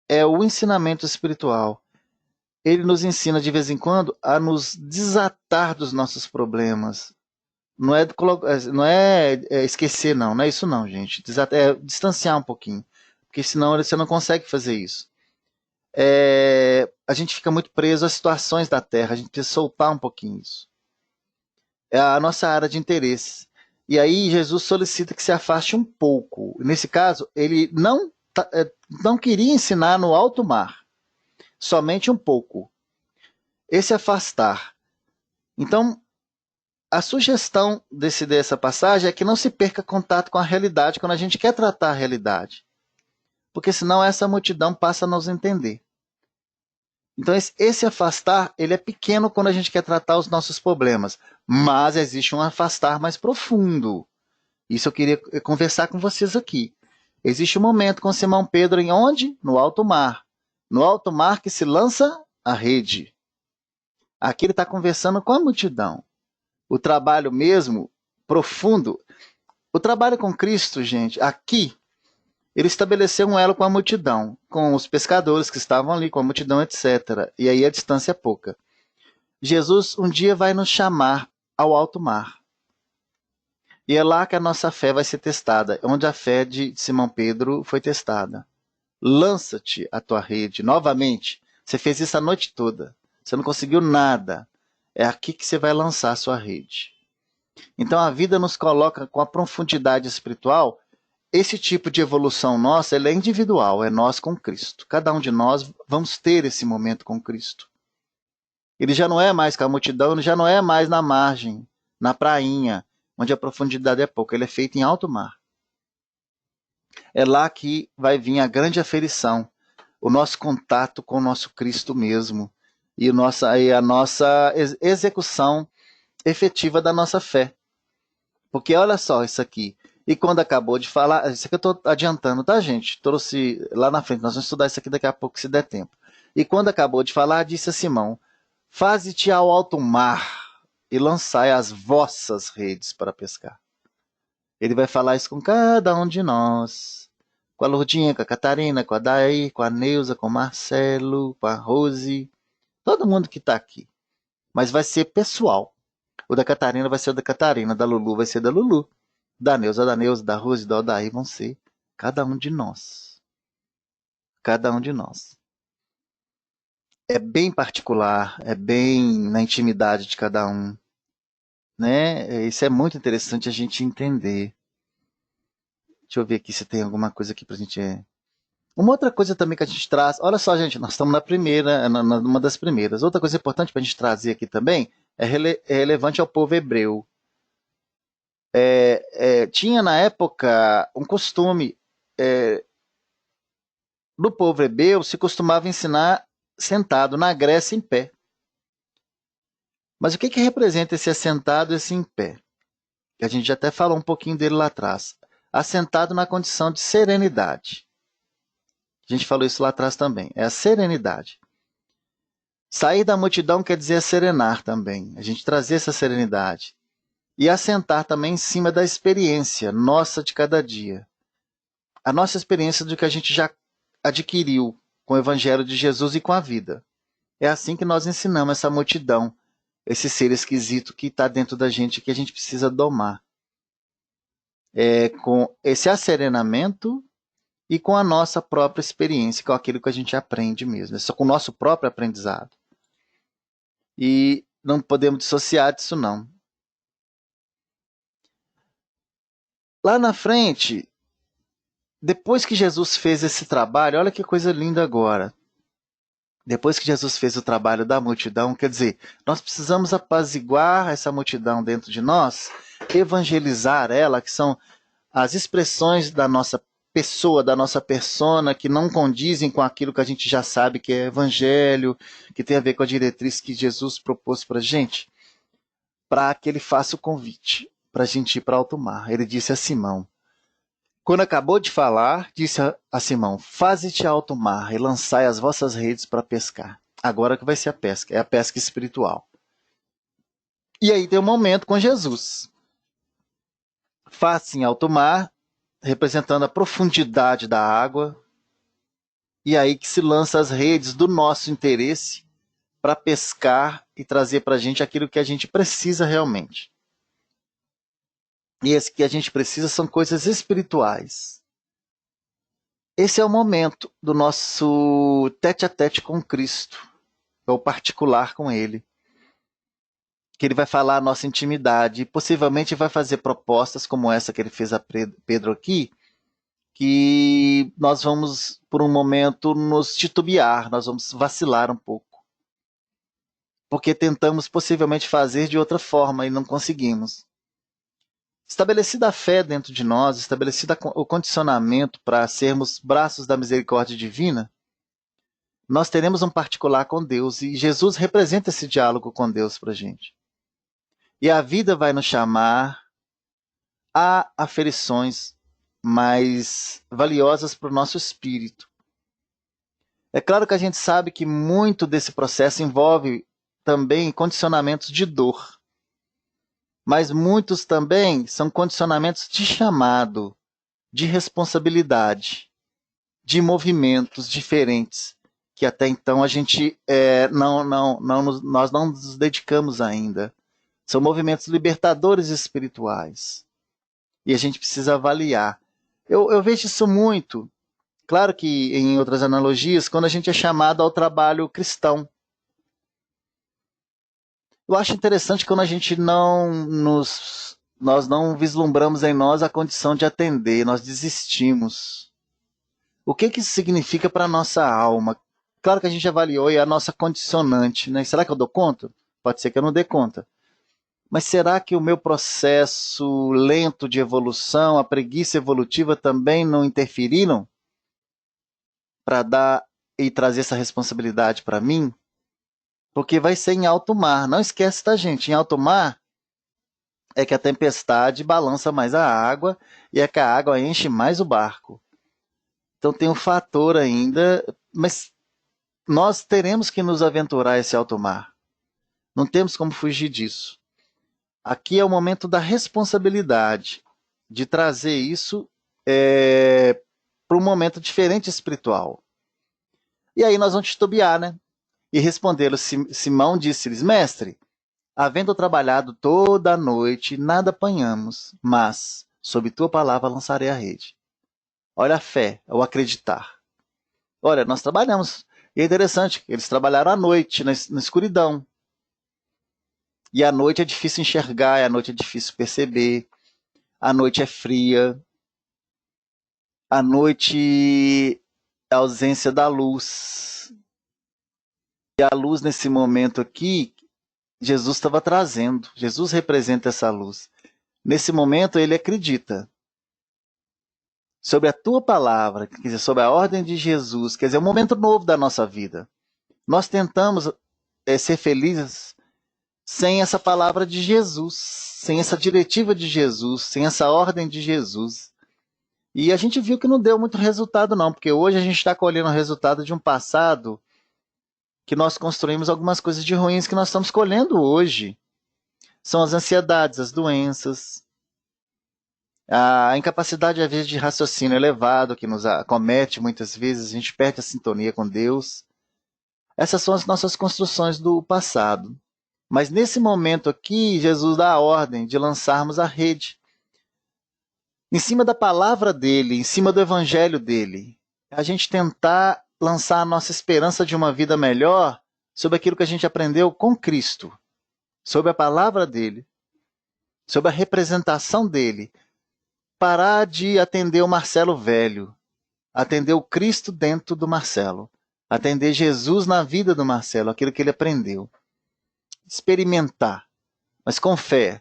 A: é o ensinamento espiritual. Ele nos ensina de vez em quando a nos desatar dos nossos problemas. Não é esquecer, não é isso não, gente. É distanciar um pouquinho. Porque senão você não consegue fazer isso. A gente fica muito preso às situações da Terra. A gente precisa soltar um pouquinho isso. É a nossa área de interesse. E aí Jesus solicita que se afaste um pouco. Nesse caso, ele não queria ensinar no alto mar. Somente um pouco. Esse afastar. Então, a sugestão dessa passagem é que não se perca contato com a realidade quando a gente quer tratar a realidade. Porque senão essa multidão passa a nos entender. Então esse afastar, ele é pequeno quando a gente quer tratar os nossos problemas. Mas existe um afastar mais profundo. Isso eu queria conversar com vocês aqui. Existe um momento com Simão Pedro em onde? No alto mar. No alto mar que se lança a rede. Aqui ele está conversando com a multidão. O trabalho mesmo, profundo. O trabalho com Cristo, gente, aqui, ele estabeleceu um elo com a multidão, com os pescadores que estavam ali, com a multidão, etc. E aí a distância é pouca. Jesus um dia vai nos chamar ao alto mar. E é lá que a nossa fé vai ser testada, onde a fé de Simão Pedro foi testada. Lança-te a tua rede novamente. Você fez isso a noite toda. Você não conseguiu nada. É aqui que você vai lançar a sua rede. Então a vida nos coloca com a profundidade espiritual. Esse tipo de evolução nossa, ela é individual, é nós com Cristo. Cada um de nós vamos ter esse momento com Cristo. Ele já não é mais com a multidão, ele já não é mais na margem, na prainha, onde a profundidade é pouca. Ele é feito em alto mar. É lá que vai vir a grande aferição, o nosso contato com o nosso Cristo mesmo e a nossa execução efetiva da nossa fé. Porque olha só isso aqui. E quando acabou de falar, isso aqui eu estou adiantando, tá, gente? Trouxe lá na frente, nós vamos estudar isso aqui daqui a pouco, se der tempo. E quando acabou de falar, disse a Simão: Faze-te ao alto mar e lançai as vossas redes para pescar. Ele vai falar isso com cada um de nós. Com a Lourdinha, com a Catarina, com a Daí, com a Neuza, com o Marcelo, com a Rose. Todo mundo que está aqui. Mas vai ser pessoal. O da Catarina vai ser o da Catarina, da Lulu vai ser da Lulu. Da Neuza, da Rose, da Odaí vão ser cada um de nós. Cada um de nós. É bem particular, é bem na intimidade de cada um. Né? Isso é muito interessante a gente entender. Deixa eu ver aqui se tem alguma coisa aqui pra gente. Uma outra coisa também que a gente traz. Olha só, gente, nós estamos na primeira, numa das primeiras. Outra coisa importante para a gente trazer aqui também é relevante ao povo hebreu. Tinha na época um costume. No povo hebreu se costumava ensinar sentado, na Grécia em pé. Mas o que, que representa esse assentado e esse em pé? A gente já até falou um pouquinho dele lá atrás. Assentado na condição de serenidade. A gente falou isso lá atrás também. É a serenidade. Sair da multidão quer dizer serenar também. A gente trazer essa serenidade. E assentar também em cima da experiência nossa de cada dia. A nossa experiência do que a gente já adquiriu com o Evangelho de Jesus e com a vida. É assim que nós ensinamos essa multidão, esse ser esquisito que está dentro da gente que a gente precisa domar. Com esse asserenamento e com a nossa própria experiência, com aquilo que a gente aprende mesmo, é só com o nosso próprio aprendizado. E não podemos dissociar disso, não. Lá na frente, depois que Jesus fez esse trabalho, olha que coisa linda agora. Depois que Jesus fez o trabalho da multidão, quer dizer, nós precisamos apaziguar essa multidão dentro de nós, evangelizar ela, que são as expressões da nossa pessoa, da nossa persona, que não condizem com aquilo que a gente já sabe que é evangelho, que tem a ver com a diretriz que Jesus propôs para a gente, para que ele faça o convite para a gente ir para alto mar. Ele disse a Simão, quando acabou de falar, disse a Simão, faze-te alto mar e lançai as vossas redes para pescar. Agora que vai ser a pesca, é a pesca espiritual. E aí tem um momento com Jesus. Faz-se em alto mar, representando a profundidade da água, e aí que se lança as redes do nosso interesse para pescar e trazer para a gente aquilo que a gente precisa realmente. E esse que a gente precisa são coisas espirituais. Esse é o momento do nosso tete-a-tete com Cristo, é o particular com Ele. Que Ele vai falar a nossa intimidade e possivelmente vai fazer propostas como essa que Ele fez a Pedro aqui, que nós vamos, por um momento, nos titubear, nós vamos vacilar um pouco. Porque tentamos possivelmente fazer de outra forma e não conseguimos. Estabelecida a fé dentro de nós, estabelecido o condicionamento para sermos braços da misericórdia divina, nós teremos um particular com Deus e Jesus representa esse diálogo com Deus para a gente. E a vida vai nos chamar a aferições mais valiosas para o nosso espírito. É claro que a gente sabe que muito desse processo envolve também condicionamentos de dor. Mas muitos também são condicionamentos de chamado, de responsabilidade, de movimentos diferentes, que até então a gente nós não nos dedicamos ainda. São movimentos libertadores espirituais. e a gente precisa avaliar. Eu vejo isso muito. Claro que em outras analogias, quando a gente é chamado ao trabalho cristão. Eu acho interessante quando a gente nós não vislumbramos em nós a condição de atender, nós desistimos. O que que isso significa para a nossa alma? Claro que a gente avaliou e é a nossa condicionante, né? Será que eu dou conta? Pode ser que eu não dê conta. Mas será que o meu processo lento de evolução, a preguiça evolutiva também não interferiram para dar e trazer essa responsabilidade para mim? Porque vai ser em alto mar. Não esquece, tá, gente? Em alto mar é que a tempestade balança mais a água e é que a água enche mais o barco. Então tem um fator ainda, mas nós teremos que nos aventurar esse alto mar. Não temos como fugir disso. Aqui é o momento da responsabilidade de trazer isso para um momento diferente espiritual. E aí nós vamos titubear, né? E respondê-lo, Simão disse-lhes, mestre, havendo trabalhado toda a noite, nada apanhamos, mas, sob tua palavra, lançarei a rede. Olha a fé, é o acreditar. Olha, nós trabalhamos. E é interessante, eles trabalharam à noite, na escuridão. E à noite é difícil enxergar, à noite é difícil perceber, à noite é fria, à noite é a ausência da luz. E a luz nesse momento aqui, Jesus estava trazendo. Jesus representa essa luz. Nesse momento ele acredita. Sobre a tua palavra, quer dizer, sobre a ordem de Jesus, quer dizer, um momento novo da nossa vida. Nós tentamos ser felizes sem essa palavra de Jesus, sem essa diretiva de Jesus, sem essa ordem de Jesus. E a gente viu que não deu muito resultado não, porque hoje a gente está colhendo o resultado de um passado que nós construímos algumas coisas de ruins que nós estamos colhendo hoje. São as ansiedades, as doenças, a incapacidade, às vezes, de raciocínio elevado que nos acomete muitas vezes, a gente perde a sintonia com Deus. Essas são as nossas construções do passado. Mas nesse momento aqui, Jesus dá a ordem de lançarmos a rede. Em cima da palavra dele, em cima do evangelho dele. A gente tentar lançar a nossa esperança de uma vida melhor sobre aquilo que a gente aprendeu com Cristo. Sobre a palavra dele. Sobre a representação dele. Parar de atender o Marcelo velho. Atender o Cristo dentro do Marcelo. Atender Jesus na vida do Marcelo, aquilo que ele aprendeu. Experimentar, mas com fé.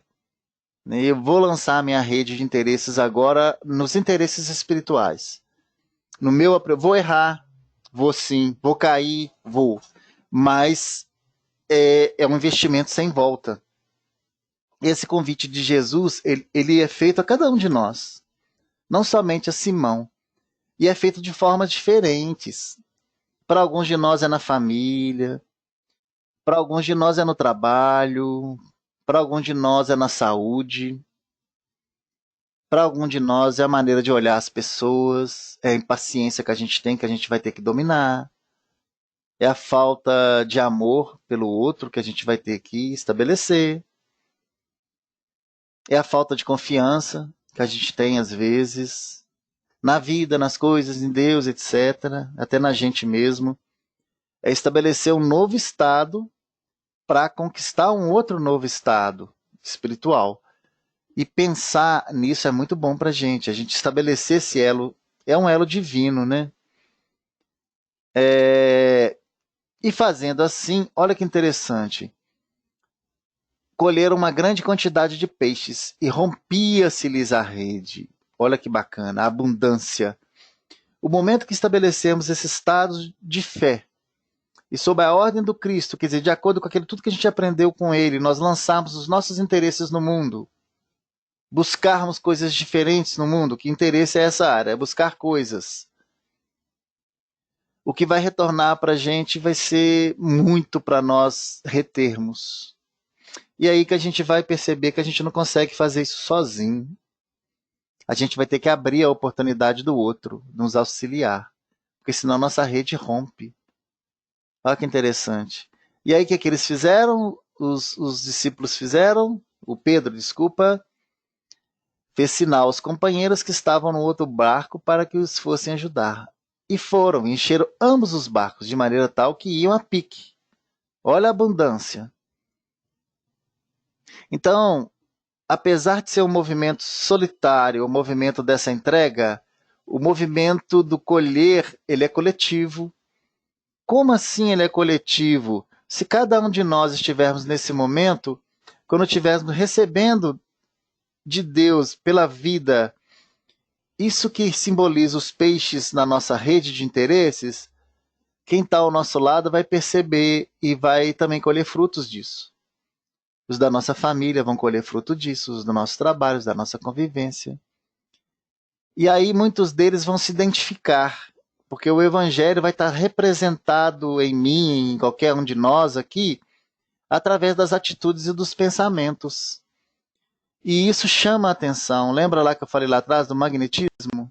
A: Eu vou lançar a minha rede de interesses agora nos interesses espirituais. No meu, vou errar, vou sim, vou cair, vou. Mas é um investimento sem volta. Esse convite de Jesus, ele é feito a cada um de nós. Não somente a Simão. E é feito de formas diferentes. Para alguns de nós é na família, para alguns de nós é no trabalho, para alguns de nós é na saúde, para alguns de nós é a maneira de olhar as pessoas, é a impaciência que a gente tem, que a gente vai ter que dominar, é a falta de amor pelo outro que a gente vai ter que estabelecer, é a falta de confiança que a gente tem às vezes na vida, nas coisas, em Deus, etc., até na gente mesmo. É estabelecer um novo estado para conquistar um outro novo estado espiritual. E pensar nisso é muito bom para a gente estabelecer esse elo, é um elo divino, né? E fazendo assim, olha que interessante, colheram uma grande quantidade de peixes e rompia-se-lhes a rede. Olha que bacana, a abundância. O momento que estabelecemos esse estado de fé, e sob a ordem do Cristo, quer dizer, de acordo com aquilo tudo que a gente aprendeu com ele, nós lançarmos os nossos interesses no mundo, buscarmos coisas diferentes no mundo, que interesse é essa área, é buscar coisas. O que vai retornar para a gente vai ser muito para nós retermos. E aí que a gente vai perceber que a gente não consegue fazer isso sozinho. A gente vai ter que abrir a oportunidade do outro, nos auxiliar, porque senão nossa rede rompe. Olha que interessante. E aí o que eles fizeram? Os discípulos fizeram, o Pedro, desculpa, fez sinal aos companheiros que estavam no outro barco para que os fossem ajudar. E foram, encheram ambos os barcos, de maneira tal que iam a pique. Olha a abundância. Então, apesar de ser um movimento solitário, o movimento dessa entrega, o movimento do colher, ele é coletivo. Como assim ele é coletivo? Se cada um de nós estivermos nesse momento, quando estivermos recebendo de Deus pela vida, isso que simboliza os peixes na nossa rede de interesses, quem está ao nosso lado vai perceber e vai também colher frutos disso. Os da nossa família vão colher fruto disso, os do nosso trabalho, os da nossa convivência. E aí muitos deles vão se identificar, porque o evangelho vai estar representado em mim, em qualquer um de nós aqui, através das atitudes e dos pensamentos. E isso chama a atenção. Lembra lá que eu falei lá atrás do magnetismo?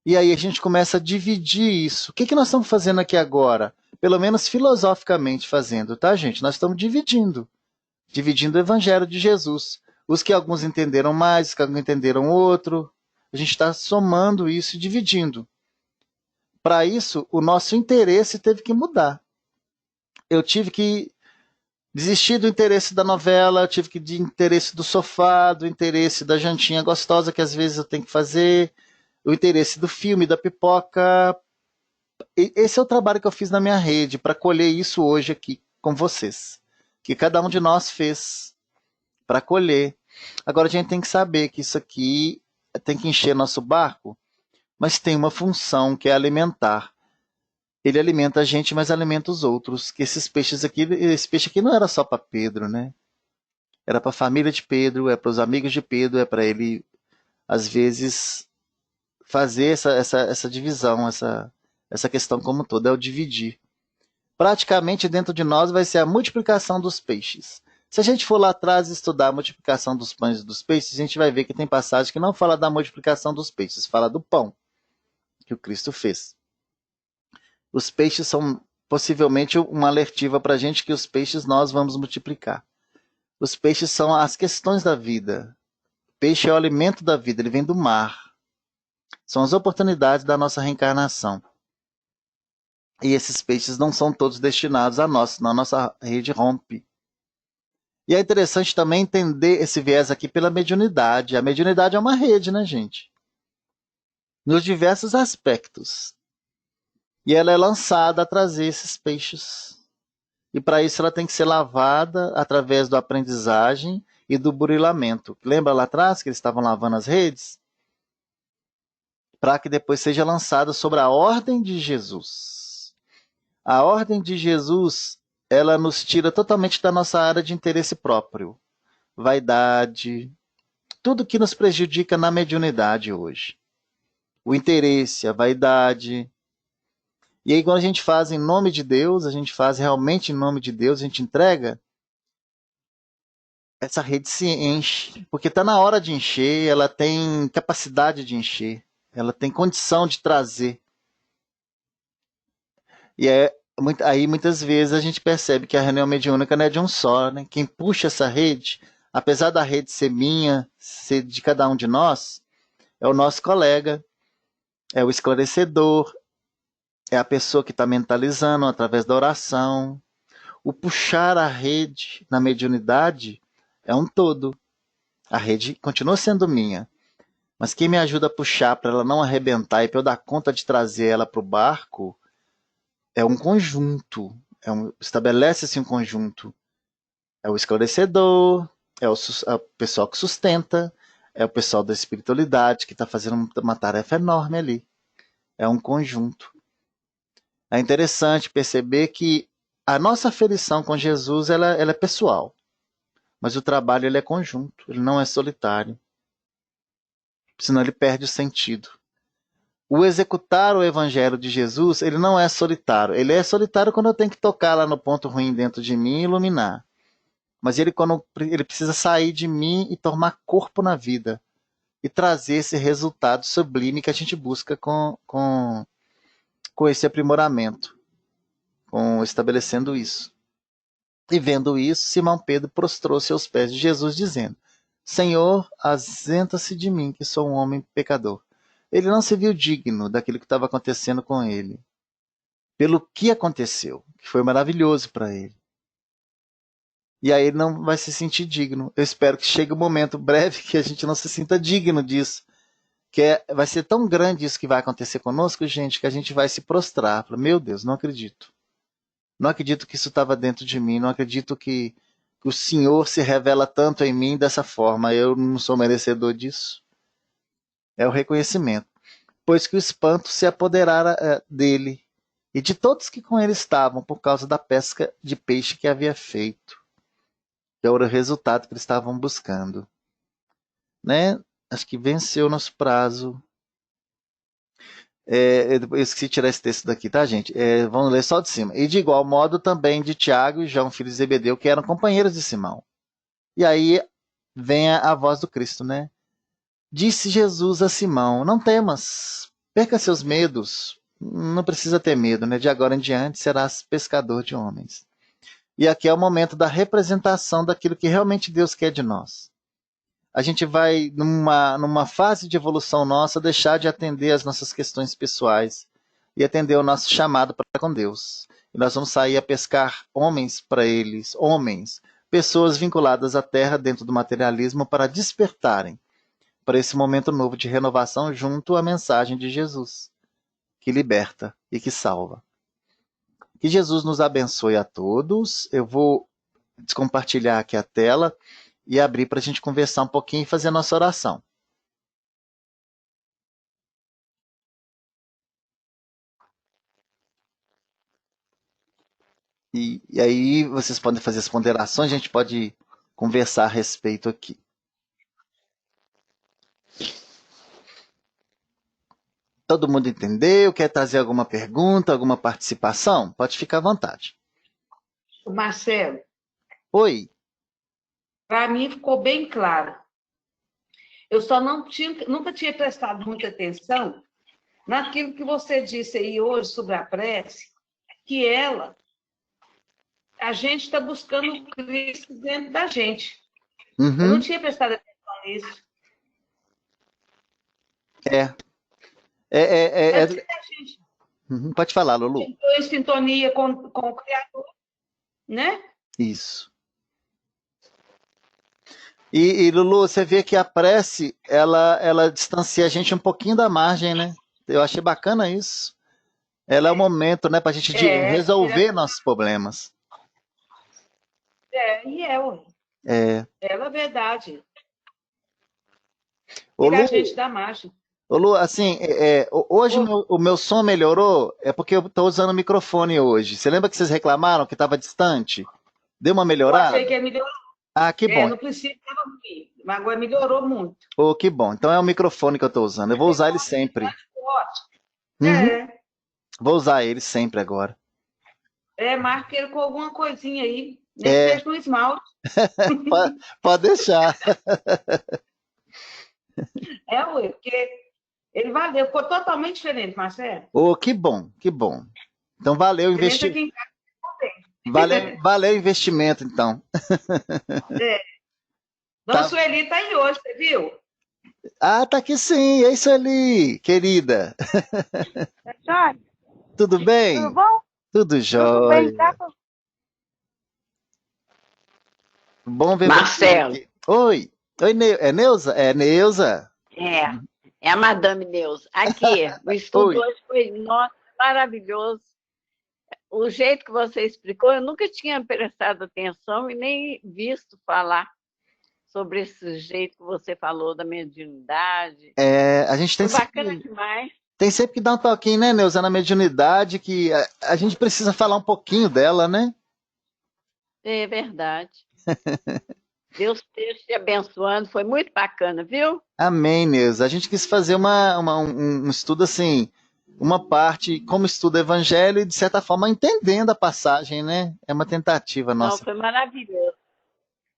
A: E aí a gente começa a dividir isso. O que nós estamos fazendo aqui agora? Pelo menos filosoficamente fazendo, tá, gente? Nós estamos dividindo. Dividindo o evangelho de Jesus. Os que alguns entenderam mais, os que alguns entenderam outro. A gente está somando isso e dividindo. Para isso, o nosso interesse teve que mudar. Eu tive que desistir do interesse da novela, eu tive que de interesse do sofá, do interesse da jantinha gostosa que às vezes eu tenho que fazer, o interesse do filme, da pipoca. Esse é o trabalho que eu fiz na minha rede para colher isso hoje aqui com vocês, que cada um de nós fez para colher. Agora a gente tem que saber que isso aqui tem que encher nosso barco, mas tem uma função que é alimentar. Ele alimenta a gente, mas alimenta os outros. Que esses peixes aqui, esse peixe aqui não era só para Pedro, né? Era para a família de Pedro, é para os amigos de Pedro, é para ele, às vezes, fazer essa divisão, essa questão como um todo, é o dividir. Praticamente dentro de nós vai ser a multiplicação dos peixes. Se a gente for lá atrás estudar a multiplicação dos pães e dos peixes, a gente vai ver que tem passagem que não fala da multiplicação dos peixes, fala do pão que o Cristo fez. Os peixes são possivelmente uma alertiva para a gente que os peixes nós vamos multiplicar. Os peixes são as questões da vida. O peixe é o alimento da vida, ele vem do mar. São as oportunidades da nossa reencarnação. E esses peixes não são todos destinados a nós, senão a nossa rede rompe. E é interessante também entender esse viés aqui pela mediunidade. A mediunidade é uma rede, né, gente? Nos diversos aspectos. E ela é lançada a trazer esses peixes. E para isso ela tem que ser lavada através da aprendizagem e do burilamento. Lembra lá atrás que eles estavam lavando as redes? Para que depois seja lançada sobre a ordem de Jesus. A ordem de Jesus, ela nos tira totalmente da nossa área de interesse próprio. Vaidade, tudo que nos prejudica na mediunidade hoje. O interesse, a vaidade. E aí quando a gente faz em nome de Deus, a gente faz realmente em nome de Deus, a gente entrega, essa rede se enche, porque está na hora de encher, ela tem capacidade de encher, ela tem condição de trazer. E aí muitas vezes a gente percebe que a reunião mediúnica não é de um só, né? Quem puxa essa rede, apesar da rede ser minha, ser de cada um de nós, é o nosso colega, é o esclarecedor, é a pessoa que está mentalizando através da oração. O puxar a rede na mediunidade é um todo. A rede continua sendo minha, mas quem me ajuda a puxar para ela não arrebentar e para eu dar conta de trazer ela para o barco é um conjunto. Estabelece-se um conjunto. É o esclarecedor, é o pessoal que sustenta, é o pessoal da espiritualidade que está fazendo uma tarefa enorme ali. É um conjunto. É interessante perceber que a nossa aferição com Jesus ela é pessoal, mas o trabalho ele é conjunto, ele não é solitário, senão ele perde o sentido. O executar o evangelho de Jesus, ele não é solitário. Ele é solitário quando eu tenho que tocar lá no ponto ruim dentro de mim e iluminar. Mas quando ele precisa sair de mim e tomar corpo na vida e trazer esse resultado sublime que a gente busca com esse aprimoramento, estabelecendo isso. E vendo isso, Simão Pedro prostrou-se aos pés de Jesus, dizendo: Senhor, ausenta-se de mim, que sou um homem pecador. Ele não se viu digno daquilo que estava acontecendo com ele, pelo que aconteceu, que foi maravilhoso para ele. E aí ele não vai se sentir digno. Eu espero que chegue um momento breve que a gente não se sinta digno disso. Vai ser tão grande isso que vai acontecer conosco, gente, que a gente vai se prostrar. Fala, meu Deus, não acredito. Não acredito que isso estava dentro de mim. Não acredito que o Senhor se revela tanto em mim dessa forma. Eu não sou merecedor disso. É o reconhecimento. Pois que o espanto se apoderara dele e de todos que com ele estavam por causa da pesca de peixe que havia feito. Que era o resultado que eles estavam buscando. Né? Acho que venceu o nosso prazo. Eu esqueci de tirar esse texto daqui, tá, gente? Vamos ler só de cima. E de igual modo também de Tiago e João, filhos de Zebedeu, que eram companheiros de Simão. E aí vem a voz do Cristo, né? Disse Jesus a Simão: não temas, perca seus medos. Não precisa ter medo, né? De agora em diante serás pescador de homens. E aqui é o momento da representação daquilo que realmente Deus quer de nós. A gente vai, numa fase de evolução nossa, deixar de atender as nossas questões pessoais e atender o nosso chamado para com Deus. E nós vamos sair a pescar homens para eles, homens, pessoas vinculadas à terra dentro do materialismo para despertarem para esse momento novo de renovação junto à mensagem de Jesus, que liberta e que salva. Que Jesus nos abençoe a todos. Eu vou descompartilhar aqui a tela e abrir para a gente conversar um pouquinho e fazer a nossa oração. E aí vocês podem fazer as ponderações, a gente pode conversar a respeito aqui. Todo mundo entendeu? Quer trazer alguma pergunta, alguma participação? Pode ficar à vontade.
B: Marcelo,
A: Oi.
B: para mim ficou bem claro. Eu só nunca tinha prestado muita atenção naquilo que você disse aí hoje sobre a prece, que a gente está buscando o Cristo dentro da gente. Eu não tinha prestado atenção nisso.
A: Pode falar, Lulu.
B: Estou em sintonia com o Criador, né?
A: Isso. E Lulu, você vê que a prece, ela distancia a gente um pouquinho da margem, né? Eu achei bacana isso. Ela é o momento, né, para a gente resolver nossos problemas.
B: Ué. Ela é verdade.
A: Lu,
B: a gente dá margem.
A: Lu, assim, hoje o meu som melhorou, é porque eu estou usando o microfone hoje. Você lembra que vocês reclamaram que estava distante? Deu uma melhorada?
B: Eu achei que melhorou.
A: Ah, que bom.
B: No princípio estava ruim, mas agora melhorou muito.
A: Oh, que bom. Então é o microfone que eu estou usando. Eu vou usar ele sempre.
B: Ótimo.
A: Vou usar ele sempre agora.
B: Marca ele com alguma coisinha aí, nem que seja no esmalte.
A: Pode deixar.
B: Ué, porque ele valeu, ficou totalmente diferente, Marcelo.
A: Oh, que bom, que bom. Então valeu o investimento. Valeu o investimento, então.
B: Dona Sueli tá aí hoje, você viu?
A: Ah, tá aqui sim. É isso ali, querida. Tudo bem?
C: Tudo bom?
A: Tudo jóia.
C: Tudo bem, tá?
A: Bom ver
C: Marcelo.
A: você aqui. Oi. Oi, é Neuza? É Neuza?
C: É a Madame Neuza. Aqui, o estudo hoje foi, nossa, maravilhoso. O jeito que você explicou, eu nunca tinha prestado atenção e nem visto falar sobre esse jeito que você falou da mediunidade.
A: A gente tem
C: foi bacana demais.
A: Tem sempre que dar um toquinho, né, Neuza, na mediunidade, que a gente precisa falar um pouquinho dela, né?
C: É verdade. Deus esteja te abençoando, foi muito bacana, viu?
A: Amém, Neuza. A gente quis fazer um estudo assim, uma parte como estuda o evangelho e, de certa forma, entendendo a passagem, né? É uma tentativa nossa.
C: Não, foi maravilhoso.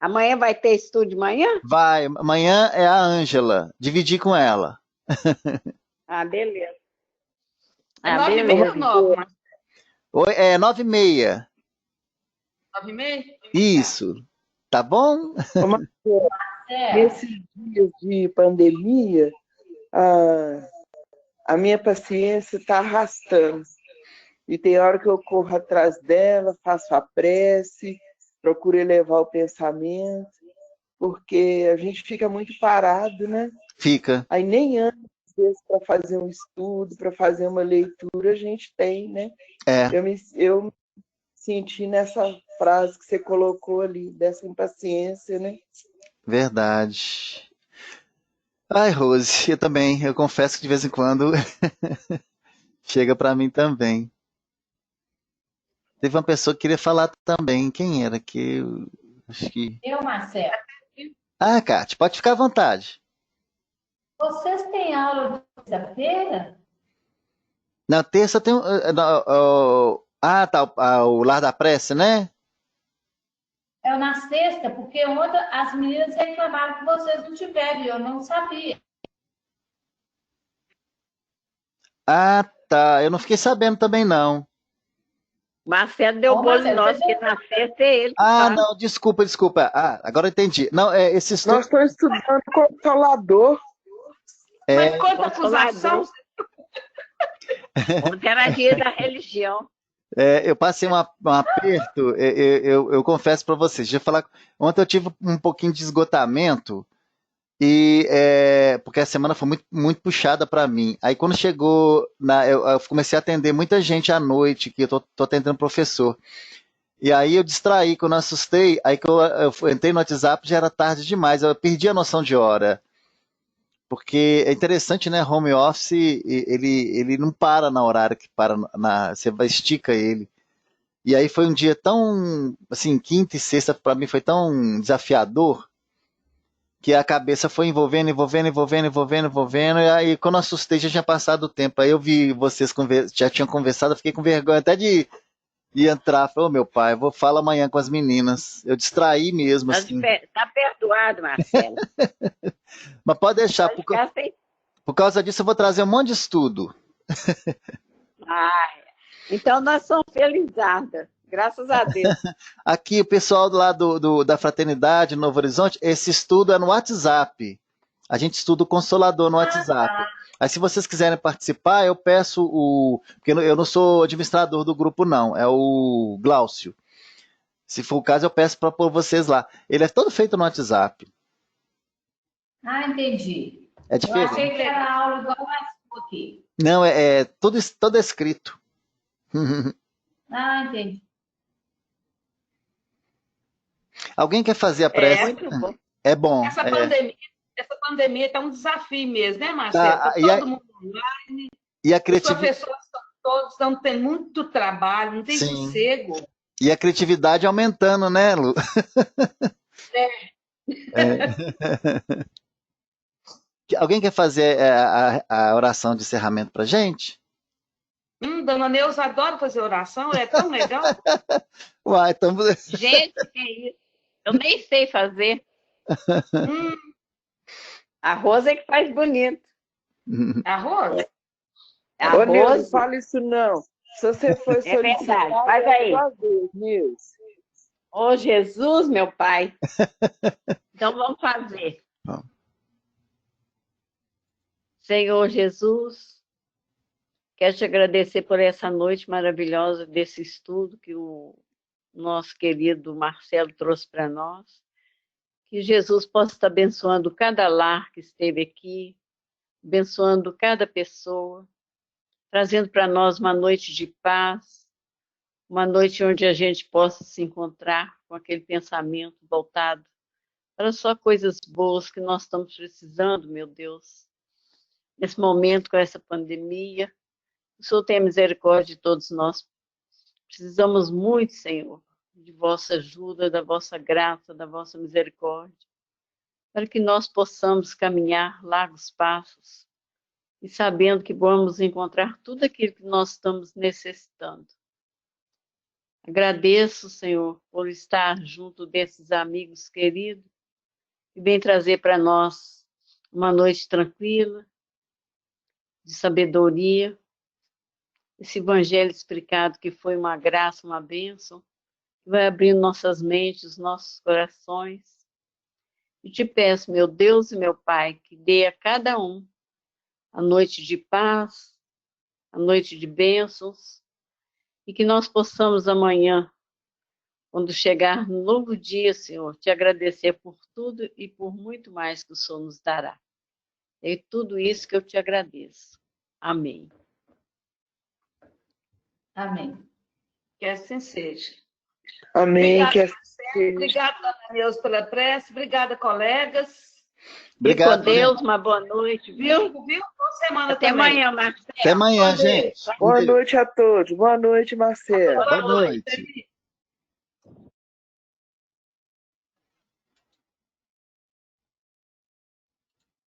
C: Amanhã vai ter estudo de manhã?
A: Vai. Amanhã é a Ângela. Dividir com ela.
C: Beleza.
B: 9h30 ou 9?
A: Oi, 9h30.
B: 9h30?
A: Isso. Tá bom?
D: Nesses dias de pandemia, a minha paciência está arrastando. E tem hora que eu corro atrás dela, faço a prece, procuro elevar o pensamento, porque a gente fica muito parado, né?
A: Fica.
D: Aí nem antes para fazer um estudo, para fazer uma leitura, a gente tem, né? Eu me senti nessa frase que você colocou ali, dessa impaciência, né?
A: Verdade. Ai, Rose, eu também. Eu confesso que de vez em quando chega para mim também. Teve uma pessoa que queria falar também. Quem era que acho que.
E: Marcelo.
A: Kátia, pode ficar à vontade.
E: Vocês têm aula de terça-feira?
A: Na terça tem. Tá. O Lar da Prece, né?
E: É na sexta, porque ontem as meninas reclamaram que vocês não tiveram, e eu não sabia.
A: Ah, tá. Eu não fiquei sabendo também, não.
C: Marcelo deu bolo
E: Marcelo,
C: nosso,
E: você
C: que na sexta é ele que faz.
A: Não, desculpa. Agora eu entendi. Não, esse estudo.
D: Nós estamos estudando Consolador.
B: Mas quanta acusação.
C: Ontem era dia da religião.
A: Eu passei um aperto, eu confesso para vocês. Ontem eu tive um pouquinho de esgotamento, porque a semana foi muito, muito puxada para mim. Aí quando chegou, eu comecei a atender muita gente à noite, que eu tô atendendo professor. E aí eu distraí, quando eu assustei, aí que eu entrei no WhatsApp, já era tarde demais, eu perdi a noção de hora. Porque é interessante, né? Home office, ele não para na horário que para, você estica ele. E aí foi um dia tão, assim, quinta e sexta para mim foi tão desafiador, que a cabeça foi envolvendo, e aí quando eu assustei já tinha passado o tempo. Aí eu vi vocês já tinham conversado, eu fiquei com vergonha até de entrar. Falei, meu pai, vou falar amanhã com as meninas. Eu distraí mesmo, assim.
C: Tá perdoado, Marcelo.
A: Mas pode deixar, por causa disso eu vou trazer um monte de estudo.
C: Então nós somos felizadas, graças a Deus.
A: Aqui, o pessoal lá da Fraternidade Novo Horizonte, esse estudo é no WhatsApp. A gente estuda o Consolador no WhatsApp. Aí, se vocês quiserem participar, eu peço porque eu não sou administrador do grupo, não. É o Glaucio. Se for o caso, eu peço para pôr vocês lá. Ele é todo feito no WhatsApp.
E: Entendi.
A: É diferente.
E: Eu achei que era aula igual a sua aqui.
A: Não, é tudo escrito.
E: Entendi.
A: Alguém quer fazer a prece?
C: Muito bom.
A: É bom.
B: Essa pandemia está um desafio mesmo, né, Marcelo? Tá todo mundo online.
A: E a
B: Os professores todos estão tendo muito trabalho, não tem sossego.
A: E a criatividade aumentando, né, Lu? Alguém quer fazer a oração de encerramento pra gente?
B: Dona Neuza adora fazer oração, é tão legal.
A: Uai, então...
C: Gente, que é isso? Eu nem sei fazer. A Rosa é que faz bonito.
B: A Rosa?
D: Ô, Neuza, não fala isso não. Se você for
C: solicitar, faz aí. Ô, Jesus, meu pai. Então vamos fazer.
A: Bom.
C: Senhor Jesus, quero te agradecer por essa noite maravilhosa desse estudo que o nosso querido Marcelo trouxe para nós. Que Jesus possa estar abençoando cada lar que esteve aqui, abençoando cada pessoa, trazendo para nós uma noite de paz, uma noite onde a gente possa se encontrar com aquele pensamento voltado para só coisas boas que nós estamos precisando, meu Deus. Nesse momento, com essa pandemia, o Senhor tenha misericórdia de todos nós. Precisamos muito, Senhor, de vossa ajuda, da vossa graça, da vossa misericórdia, para que nós possamos caminhar largos passos e sabendo que vamos encontrar tudo aquilo que nós estamos necessitando. Agradeço, Senhor, por estar junto desses amigos queridos e bem trazer para nós uma noite tranquila, de sabedoria, esse evangelho explicado que foi uma graça, uma bênção, que vai abrindo nossas mentes, nossos corações, E te peço, meu Deus e meu Pai, que dê a cada um a noite de paz, a noite de bênçãos, e que nós possamos amanhã, quando chegar no novo dia, Senhor, te agradecer por tudo e por muito mais que o Senhor nos dará. É tudo isso que eu te agradeço. Amém.
E: Amém.
B: Que assim seja.
D: Amém.
B: Obrigada, Dona Neuza, pela prece. Obrigada, colegas.
A: Obrigado,
C: Fique com Deus,
A: gente.
C: uma boa noite, viu?
B: Viu? Boa semana
C: Até
B: também.
C: amanhã, Marcelo.
A: Até amanhã, gente.
D: Boa noite a todos. Boa noite, Marcelo.
A: Boa noite.